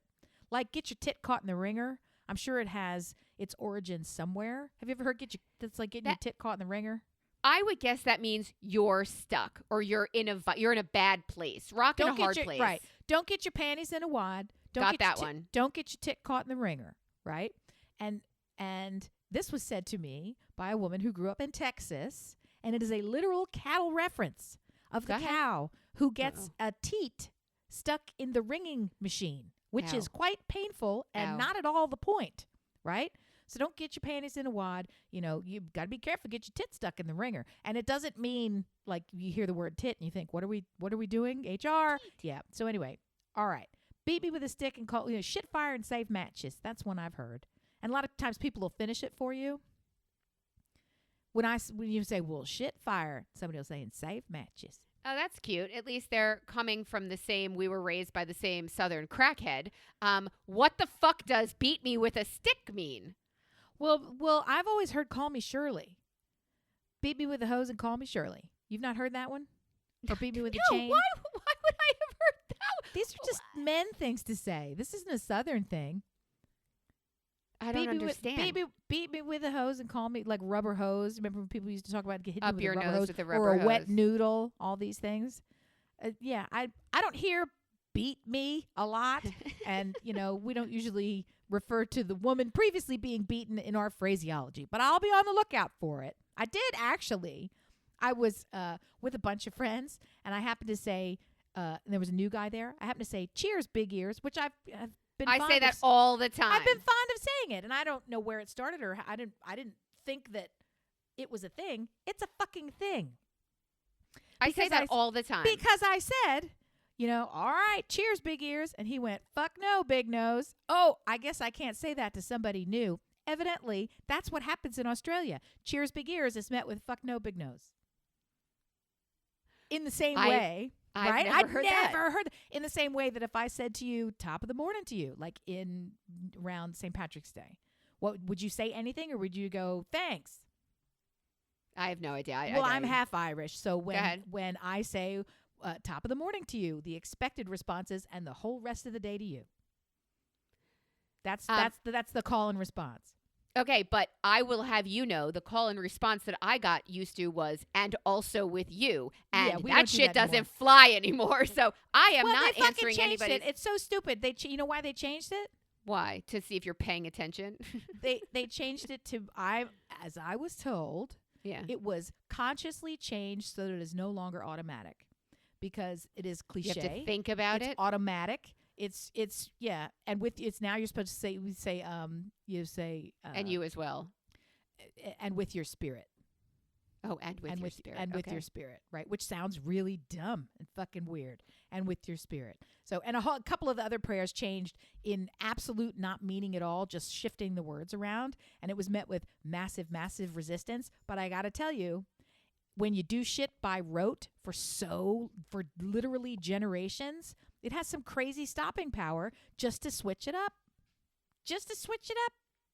like get your tit caught in the ringer. I'm sure it has its origin somewhere. Have you ever heard that's like getting your tit caught in the ringer? I would guess that means you're stuck or you're in a bad place, rock in a hard place. Right. Don't get your panties in a wad. Got that one. Don't get your tit caught in the ringer, right? And this was said to me by a woman who grew up in Texas, and it is a literal cattle reference of the cow who gets a teat stuck in the ringing machine, which is quite painful and not at all the point, right? So don't get your panties in a wad. You know, you've got to be careful. Get your tit stuck in the ringer. And it doesn't mean like you hear the word tit and you think, what are we doing? HR? Yeah. So anyway, all right. Beat me with a stick and call, shit fire and save matches. That's one I've heard. And a lot of times people will finish it for you. When you say, well, shit fire, somebody will say, and save matches. Oh, that's cute. At least they're coming from we were raised by the same southern crackhead. What the fuck does beat me with a stick mean? Well, I've always heard call me Shirley. Beat me with a hose and call me Shirley. You've not heard that one? Or beat me with a chain? Why would I have heard that? These are just men things to say. This isn't a southern thing. I don't understand. Beat me with a hose and call me like rubber hose. Remember when people used to talk about hitting up with your a rubber nose hose with a rubber or a hose. wet noodle, all these things. Yeah, I don't hear beat me a lot. And, we don't usually refer to the woman previously being beaten in our phraseology. But I'll be on the lookout for it. I did actually. I was with a bunch of friends, and I happened to say, there was a new guy there. I happened to say, cheers, big ears, which I've been I say that all the time. I've been fond of saying it, and I don't know where it started, or I didn't think that it was a thing. It's a fucking thing. I say that all the time. Because I said, all right, cheers, big ears. And he went, fuck no, big nose. Oh, I guess I can't say that to somebody new. Evidently, that's what happens in Australia. Cheers, big ears is met with fuck no, big nose. In the same way. I've right? never heard in the same way that if I said to you, top of the morning to you, like around St. Patrick's Day, what would you say anything, or would you go, thanks? I have no idea. I'm half Irish, so when I say top of the morning to you, the expected response is, and the whole rest of the day to you. That's the call and response. Okay, but I will have the call and response that I got used to was, and also with you. And that shit doesn't fly anymore. So I am not answering anybody. It's so stupid. You know why they changed it? Why? To see if you're paying attention? They changed it to, as I was told, it was consciously changed so that it is no longer automatic. Because it is cliche. You have to think about it. It's automatic. It's and it's now you're supposed to say you say and you as well, and with your spirit. Oh, and with your spirit, and with your spirit, right? Which sounds really dumb and fucking weird. And with your spirit. So, and a couple of the other prayers changed in absolute not meaning at all, just shifting the words around, and it was met with massive resistance. But I got to tell you, when you do shit by rote for literally generations, it has some crazy stopping power just to switch it up.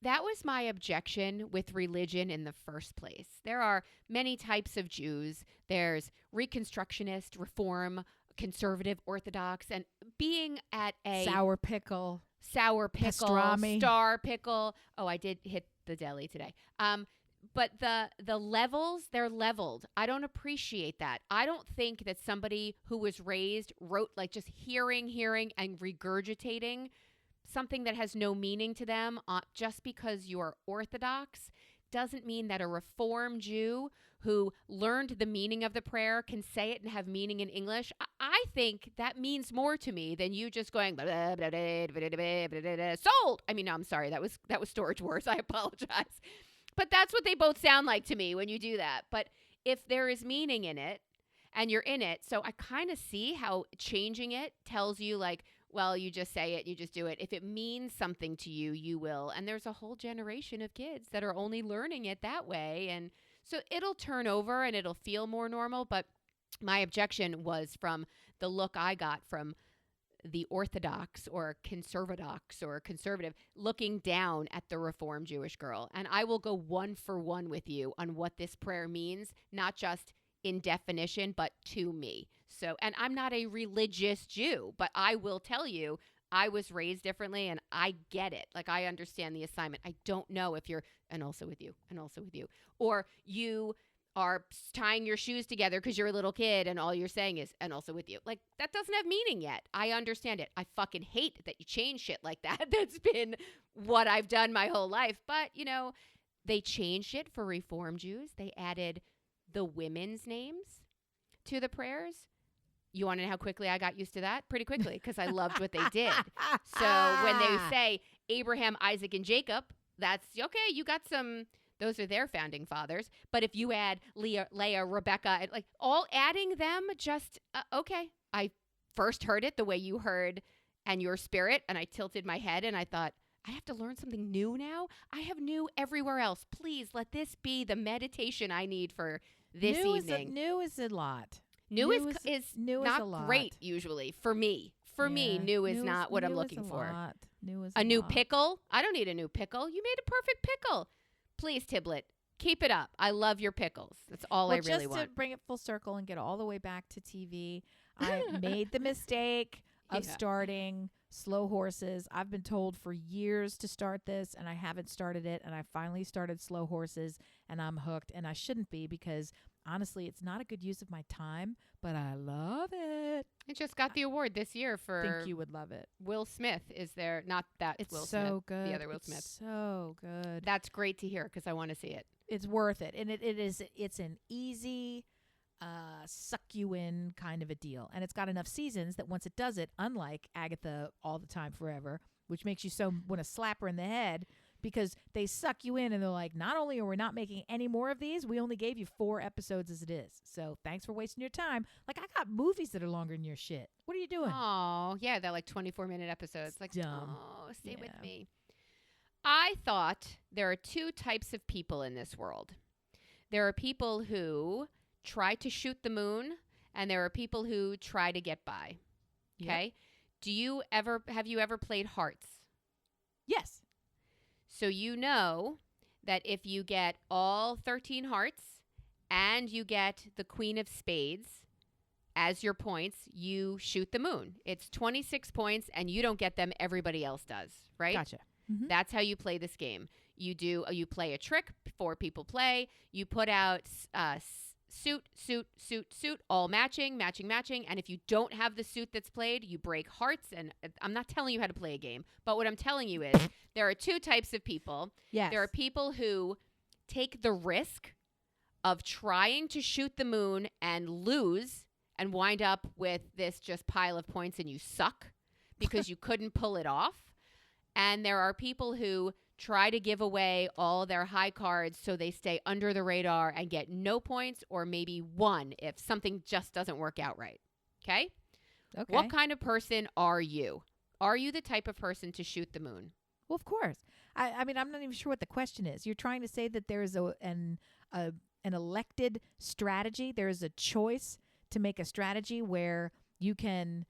That was my objection with religion in the first place. There are many types of Jews. There's Reconstructionist, Reform, Conservative, Orthodox, and being at a sour pickle, pastrami, star pickle. Oh, I did hit the deli today. But the levels, they're leveled. I don't appreciate that. I don't think that somebody who was raised wrote like just hearing and regurgitating something that has no meaning to them just because you are Orthodox doesn't mean that a Reformed Jew who learned the meaning of the prayer can say it and have meaning in English. I think that means more to me than you just going sold. I mean, no, I'm sorry. That was Storage Wars. I apologize. But that's what they both sound like to me when you do that. But if there is meaning in it and you're in it, so I kind of see how changing it tells you like, well, you just say it, you just do it. If it means something to you, you will. And there's a whole generation of kids that are only learning it that way. And so it'll turn over and it'll feel more normal. But my objection was from the look I got from the Orthodox or conservadox or conservative looking down at the Reformed Jewish girl. And I will go 1 for 1 with you on what this prayer means, not just in definition, but to me. So, and I'm not a religious Jew, but I will tell you, I was raised differently and I get it. Like I understand the assignment. I don't know if you're, and also with you, or you are tying your shoes together because you're a little kid and all you're saying is, and also with you. Like that doesn't have meaning yet. I understand it. I fucking hate that you change shit like that. That's been what I've done my whole life. But, you know, they changed it for Reform Jews. They added the women's names to the prayers. You want to know how quickly I got used to that? Pretty quickly, because I loved what they did. So when they say Abraham, Isaac, and Jacob, that's okay. You got some, those are their founding fathers. But if you add Leah, Rebecca, like all adding them, just, okay. I first heard it the way you heard and your spirit, and I tilted my head and I thought, I have to learn something new now? I have new everywhere else. Please let this be the meditation I need for this evening. New is a lot. New is not great usually for me. For me, new is not what I'm looking for. New is a new pickle? I don't need a new pickle. You made a perfect pickle. Please, Tiblet, keep it up. I love your pickles. That's all I really want. Just to bring it full circle and get all the way back to TV, I made the mistake of starting Slow Horses. I've been told for years to start this, and I haven't started it, and I finally started Slow Horses, and I'm hooked, and I shouldn't be because honestly, it's not a good use of my time, but I love it. It just got the award this year for. I think you would love it. Will Smith is there? Not that it's Will so Smith. Good. The other Will Smith. So good. That's great to hear because I want to see it. It's worth it, and it's an easy, suck you in kind of a deal, and it's got enough seasons that once it does it, unlike Agatha All the Time Forever, which makes you so want to slap her in the head. Because they suck you in and they're like, not only are we not making any more of these, we only gave you 4 episodes as it is. So thanks for wasting your time. Like, I got movies that are longer than your shit. What are you doing? Oh, yeah, they're like 24-minute episodes. Like, dumb. Oh, stay with me. I thought there are 2 types of people in this world. There are people who try to shoot the moon, and there are people who try to get by. Okay? Yep. Have you ever played Hearts? Yes. So you know that if you get all 13 hearts and you get the Queen of Spades as your points, you shoot the moon. It's 26 points and you don't get them. Everybody else does, right? Gotcha. Mm-hmm. That's how you play this game. You play a trick. 4 people play. You put out suit, all matching. And if you don't have the suit that's played, you break hearts. And I'm not telling you how to play a game, but what I'm telling you is there are 2 types of people. Yes. There are people who take the risk of trying to shoot the moon and lose and wind up with this just pile of points and you suck because you couldn't pull it off. And there are people who try to give away all their high cards so they stay under the radar and get no points or maybe 1 if something just doesn't work out right. Okay? What kind of person are you? Are you the type of person to shoot the moon? Well, of course. I mean, I'm not even sure what the question is. You're trying to say that there's an elected strategy. There's a choice to make a strategy where you can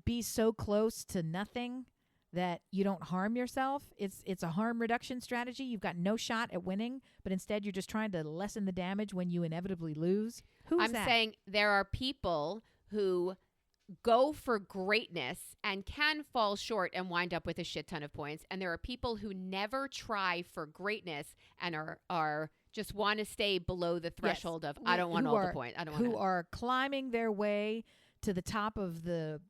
be so close to nothing that you don't harm yourself. It's a harm reduction strategy. You've got no shot at winning, but instead you're just trying to lessen the damage when you inevitably lose. Who's that? I'm saying there are people who go for greatness and can fall short and wind up with a shit ton of points. And there are people who never try for greatness and are just want to stay below the threshold of I don't want all the points. Who are climbing their way to the top of the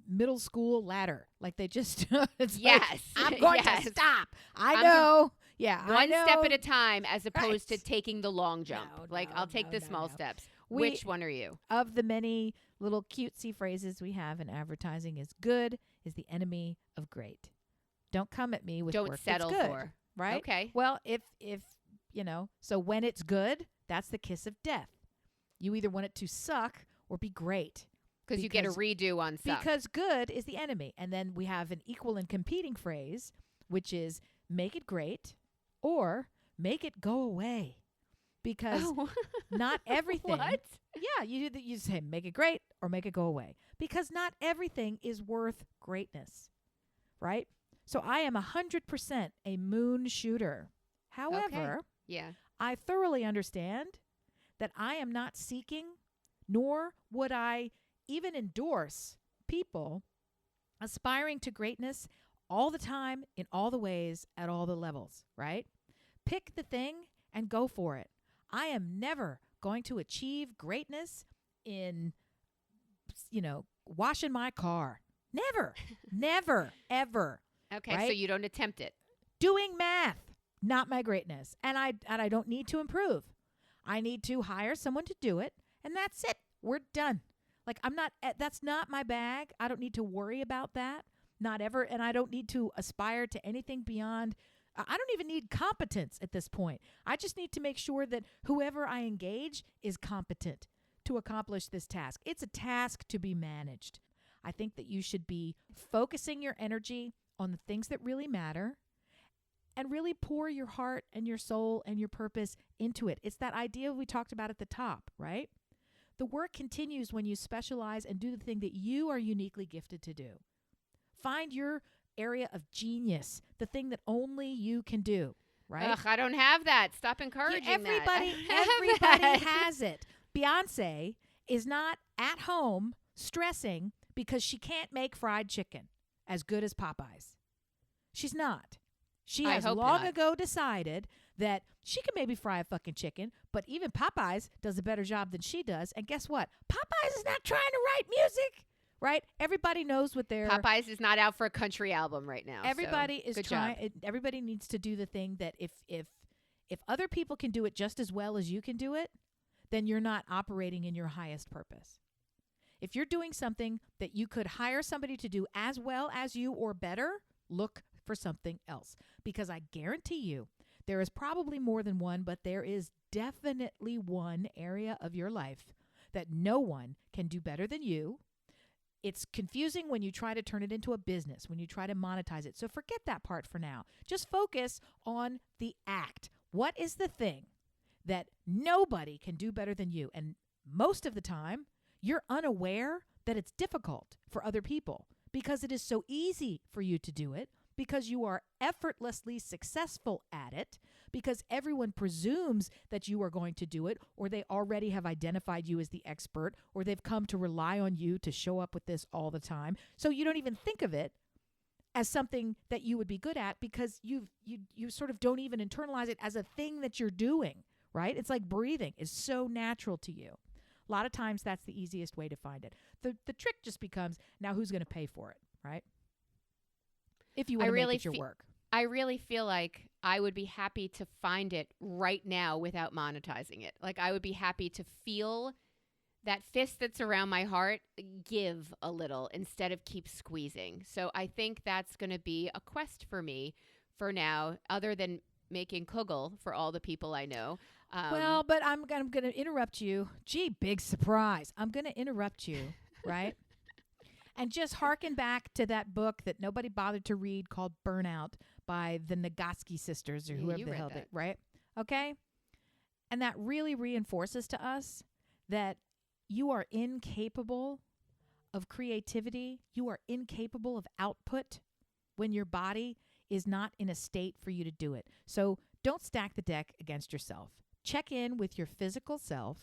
middle school ladder. Like they just, it's yes, like, I'm going to stop. I know Yeah, I One step know. at a time as opposed to Right. taking the long jump. No, Like, no, I'll take no, the no, small no. steps. We Which one are you? of the many little cutesy phrases we have in advertising is good is the enemy of great. Don't come at me with Don't work that's settle good, for. right? Okay. Well, if so when it's good, that's the kiss of death. You either want it to suck or be great. Because you get a redo on suck. Because good is the enemy. And then we have an equal and competing phrase, which is make it great or make it go away. Because not everything. What? Yeah, you say make it great or make it go away. Because not everything is worth greatness, right? So I am 100% a moon shooter. However, Yeah. I thoroughly understand that I am not seeking, nor would I even endorse people aspiring to greatness all the time, in all the ways, at all the levels, right? Pick the thing and go for it. I am never going to achieve greatness in, washing my car. Never, never, ever. Okay, right? so you don't attempt it. Doing math, not my greatness. And I don't need to improve. I need to hire someone to do it, and that's it. We're done. Like that's not my bag. I don't need to worry about that. Not ever. And I don't need to aspire to anything beyond. I don't even need competence at this point. I just need to make sure that whoever I engage is competent to accomplish this task. It's a task to be managed. I think that you should be focusing your energy on the things that really matter and really pour your heart and your soul and your purpose into it. It's that idea we talked about at the top, right? The work continues when you specialize and do the thing that you are uniquely gifted to do. Find your area of genius, the thing that only you can do, right? Ugh, I don't have that. Stop encouraging everybody, that. everybody has it. Beyonce is not at home stressing because she can't make fried chicken as good as Popeyes. She's not. She has long ago decided that she can maybe fry a fucking chicken, but even Popeyes does a better job than she does. And guess what? Popeyes is not trying to write music, right? Everybody knows what they're... Popeyes is not out for a country album right now. Everybody is good trying... job. Everybody needs to do the thing that if other people can do it just as well as you can do it, then you're not operating in your highest purpose. If you're doing something that you could hire somebody to do as well as you or better, look for something else. Because I guarantee you, there is probably more than one, but there is definitely one area of your life that no one can do better than you. It's confusing when you try to turn it into a business, when you try to monetize it. So forget that part for now. Just focus on the act. What is the thing that nobody can do better than you? And most of the time, you're unaware that it's difficult for other people because it is so easy for you to do it, because you are effortlessly successful at it, because everyone presumes that you are going to do it, or they already have identified you as the expert, or they've come to rely on you to show up with this all the time. So you don't even think of it as something that you would be good at because you sort of don't even internalize it as a thing that you're doing, right? It's like breathing is so natural to you. A lot of times that's the easiest way to find it. The trick just becomes, now who's going to pay for it, right? If you want to make it your work. I really feel like I would be happy to find it right now without monetizing it. Like I would be happy to feel that fist that's around my heart give a little instead of keep squeezing. So I think that's going to be a quest for me for now, other than making kugel for all the people I know. Well, but I'm going to interrupt you. Gee, big surprise. I'm going to interrupt you, right? And just hearken back to that book that nobody bothered to read called Burnout by the Nagoski sisters or whoever the hell they, right? Okay? And that really reinforces to us that you are incapable of creativity. You are incapable of output when your body is not in a state for you to do it. So don't stack the deck against yourself. Check in with your physical self.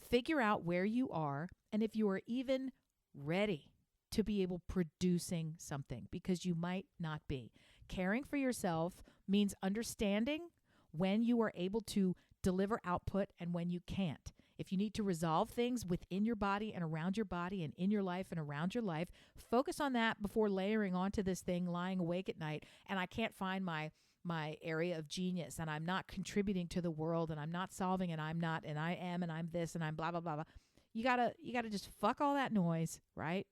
Figure out where you are and if you are even ready to be able producing something, because you might not be. Caring for yourself means understanding when you are able to deliver output and when you can't. If you need to resolve things within your body and around your body and in your life and around your life, focus on that before layering onto this thing, lying awake at night, and I can't find my my area of genius and I'm not contributing to the world and I'm not solving and I'm not and I am and I'm this and I'm blah blah blah blah. You gotta just fuck all that noise, right?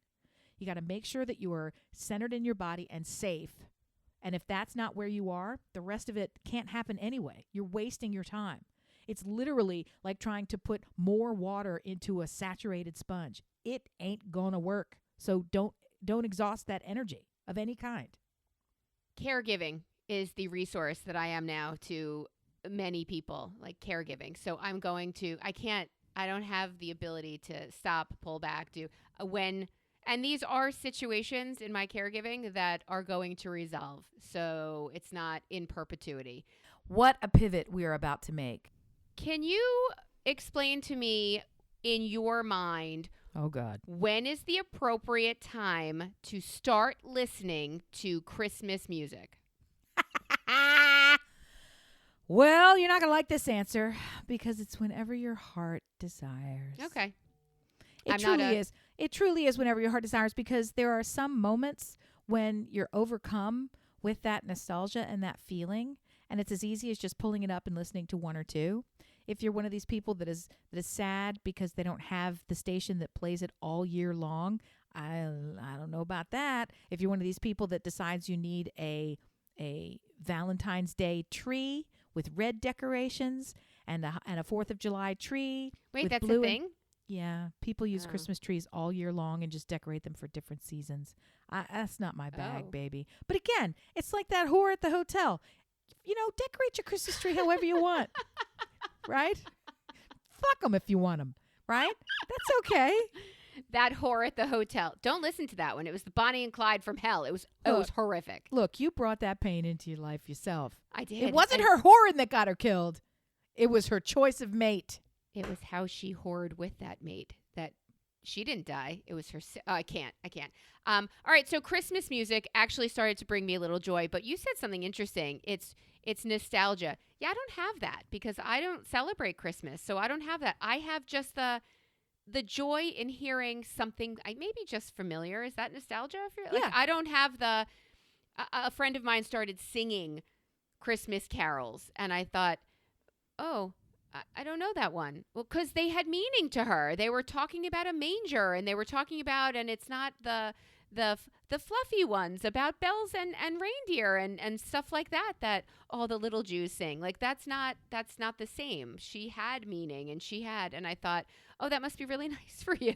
You gotta make sure that you are centered in your body and safe. And if that's not where you are, the rest of it can't happen anyway. You're wasting your time. It's literally like trying to put more water into a saturated sponge. It ain't gonna work. So don't exhaust that energy of any kind. Caregiving is the resource that I am now to many people, like caregiving. So I don't have the ability to stop, pull back, and these are situations in my caregiving that are going to resolve. So it's not in perpetuity. What a pivot we are about to make. Can you explain to me in your mind, oh God, when is the appropriate time to start listening to Christmas music? Well, you're not going to like this answer because it's whenever your heart desires. Okay. It truly is whenever your heart desires, because there are some moments when you're overcome with that nostalgia and that feeling, and it's as easy as just pulling it up and listening to one or two. If you're one of these people that is sad because they don't have the station that plays it all year long, I don't know about that. If you're one of these people that decides you need a Valentine's Day tree with red decorations and a 4th of July tree. Wait, with that's blue a thing? Yeah, people use Christmas trees all year long and just decorate them for different seasons. That's not my bag, baby. But again, it's like that whore at the hotel. Decorate your Christmas tree however you want, right? Fuck them if you want them, right? That's okay. That whore at the hotel. Don't listen to that one. It was the Bonnie and Clyde from hell. It was horrific. Look, you brought that pain into your life yourself. I did. It wasn't her whoring that got her killed. It was her choice of mate. It was how she whored with that mate that she didn't die. It was her. I can't. All right. So Christmas music actually started to bring me a little joy, but you said something interesting. It's nostalgia. Yeah, I don't have that because I don't celebrate Christmas. So I don't have that. I have just the joy in hearing something maybe just familiar. Is that nostalgia? Yeah. I don't have a friend of mine started singing Christmas carols and I thought, oh, I don't know that one. Well, because they had meaning to her. They were talking about a manger and they were talking about, and it's not the fluffy ones about bells and reindeer and stuff like that all the little Jews sing. Like that's not the same. She had meaning and I thought, oh, that must be really nice for you.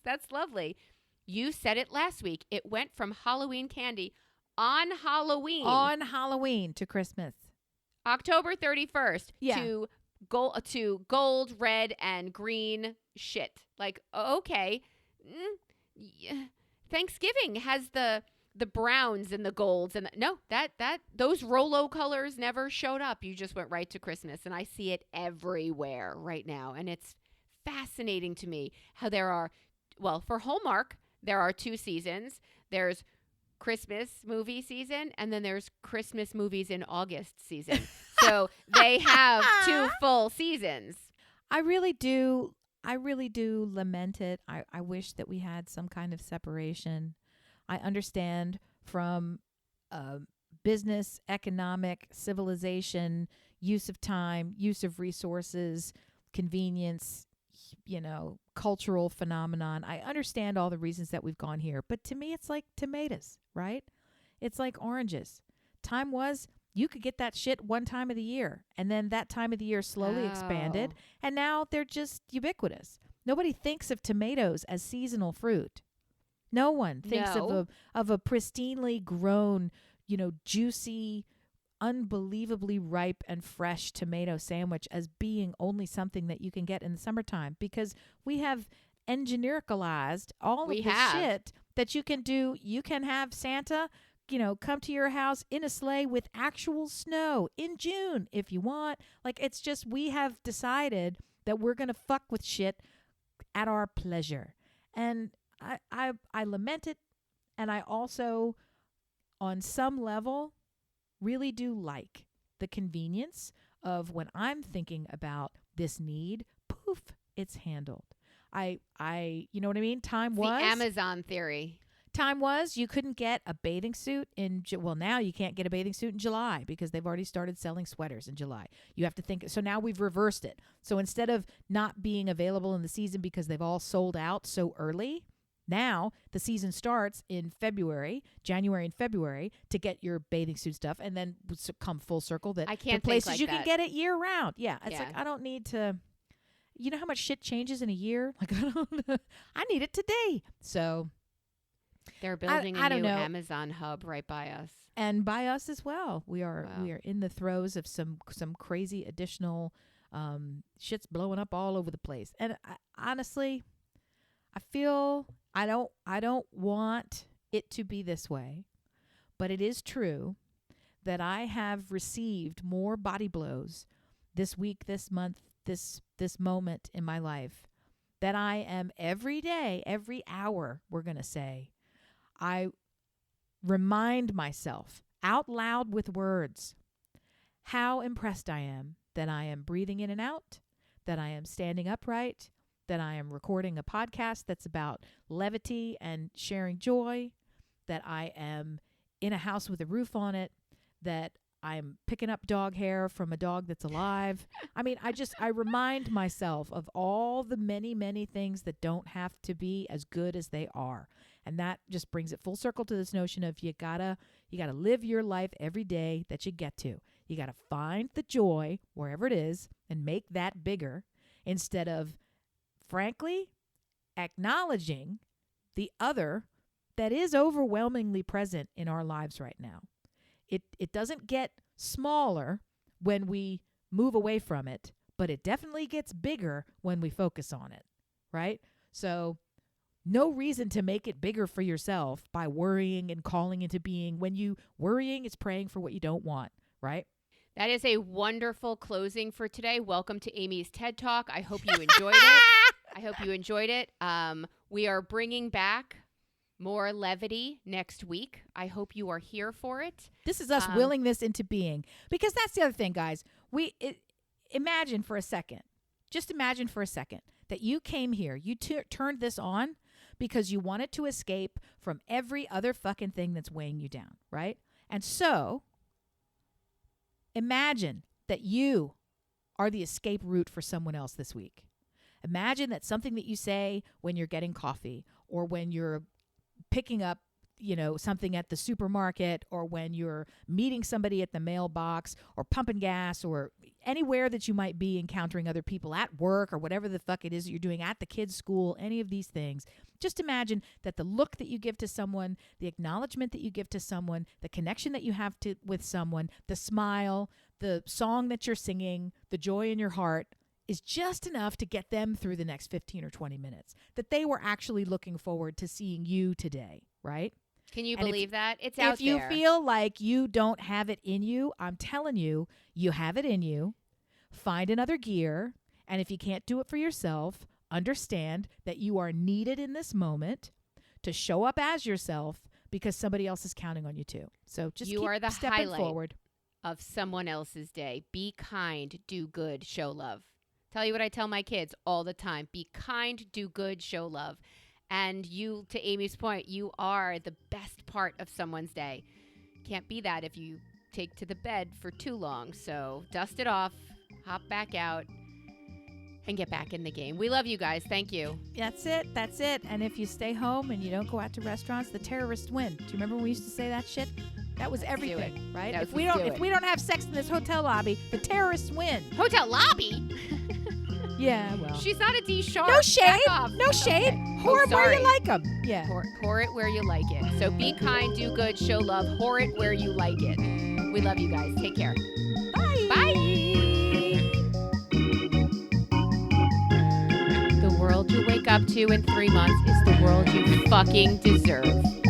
That's lovely. You said it last week. It went from Halloween candy on Halloween to Christmas. October 31st to gold, red, and green shit. Like, okay. Yeah. Thanksgiving has the browns and the golds and those Rolo colors never showed up. You just went right to Christmas, and I see it everywhere right now. And it's fascinating to me how for Hallmark, there are 2 seasons. There's Christmas movie season, and then there's Christmas movies in August season. So they have 2 full seasons. I really do lament it. I wish that we had some kind of separation. I understand from business, economic, civilization, use of time, use of resources, convenience, cultural phenomenon. I understand all the reasons that we've gone here. But to me, it's like tomatoes, right? It's like oranges. Time was you could get that shit one time of the year. And then that time of the year slowly expanded. And now they're just ubiquitous. Nobody thinks of tomatoes as seasonal fruit. No one thinks of a pristinely grown, juicy, unbelievably ripe and fresh tomato sandwich as being only something that you can get in the summertime, because we have engineericalized all of the shit that you can do. You can have Santa, come to your house in a sleigh with actual snow in June if you want. Like, it's just, we have decided that we're going to fuck with shit at our pleasure. And I lament it. And I also, on some level, really do like the convenience of when I'm thinking about this need, poof, it's handled. You know what I mean? The Amazon theory. time was you couldn't get a bathing suit well, now you can't get a bathing suit in July because they've already started selling sweaters in July. You have to think. So now we've reversed it. So instead of not being available in the season because they've all sold out so early, now the season starts in January and February to get your bathing suit stuff, and then come full circle that I can't the places think like you that. can get it year round. Yeah, it's Yeah. like I don't need to. You know how much shit changes in a year? Like I need it today. So They're building I a don't new know. Amazon hub right by us. And by us as well. We are Wow. in the throes of some crazy additional shit's blowing up all over the place. And honestly, I feel I don't want it to be this way, but it is true that I have received more body blows this week, this month, this moment in my life that I am every day, every hour, we're going to say, I remind myself out loud with words how impressed I am that I am breathing in and out, that I am standing upright, that I am recording a podcast that's about levity and sharing joy, that I am in a house with a roof on it, that I'm picking up dog hair from a dog that's alive. I mean, I remind myself of all the many, many things that don't have to be as good as they are. And that just brings it full circle to this notion of you gotta live your life every day that you get to. You gotta find the joy wherever it is and make that bigger instead of, frankly, acknowledging the other that is overwhelmingly present in our lives right now. It doesn't get smaller when we move away from it, but it definitely gets bigger when we focus on it, right? So no reason to make it bigger for yourself by worrying and calling into being. When you worrying is praying for what you don't want, right? That is a wonderful closing for today. Welcome to Amy's TED Talk. I hope you enjoyed it. We are bringing back more levity next week. I hope you are here for it. This is us willing this into being. Because that's the other thing, guys. Imagine for a second that you came here. You turned this on because you wanted to escape from every other fucking thing that's weighing you down, right? And so imagine that you are the escape route for someone else this week. Imagine that something that you say when you're getting coffee, or when you're picking up, something at the supermarket, or when you're meeting somebody at the mailbox, or pumping gas, or anywhere that you might be encountering other people at work, or whatever the fuck it is that you're doing at the kids' school, any of these things. Just imagine that the look that you give to someone, the acknowledgement that you give to someone, the connection that you have with someone, the smile, the song that you're singing, the joy in your heart is just enough to get them through the next 15 or 20 minutes, that they were actually looking forward to seeing you today, right? Can you believe that? It's out there. If you feel like you don't have it in you, I'm telling you, you have it in you. Find another gear. And if you can't do it for yourself, understand that you are needed in this moment to show up as yourself, because somebody else is counting on you too. So just You keep are the stepping highlight forward. of someone else's day. Be kind, do good, show love. Tell you what I tell my kids all the time. Be kind, do good, show love. And you, to Amy's point, you are the best part of someone's day. Can't be that if you take to the bed for too long. So dust it off, hop back out, and get back in the game. We love you guys. Thank you. That's it. And if you stay home and you don't go out to restaurants, the terrorists win. Do you remember when we used to say that shit? That was everything, right? No, If we don't have sex in this hotel lobby, the terrorists win. Hotel lobby? Yeah, well. She's not a D sharp. No shade. Back off. No shade. Okay. Whore where sorry. you like them. Yeah. Whore it where you like it. So be kind, do good, show love. Whore it where you like it. We love you guys. Take care. Bye. Bye. The world you wake up to in 3 months is the world you fucking deserve.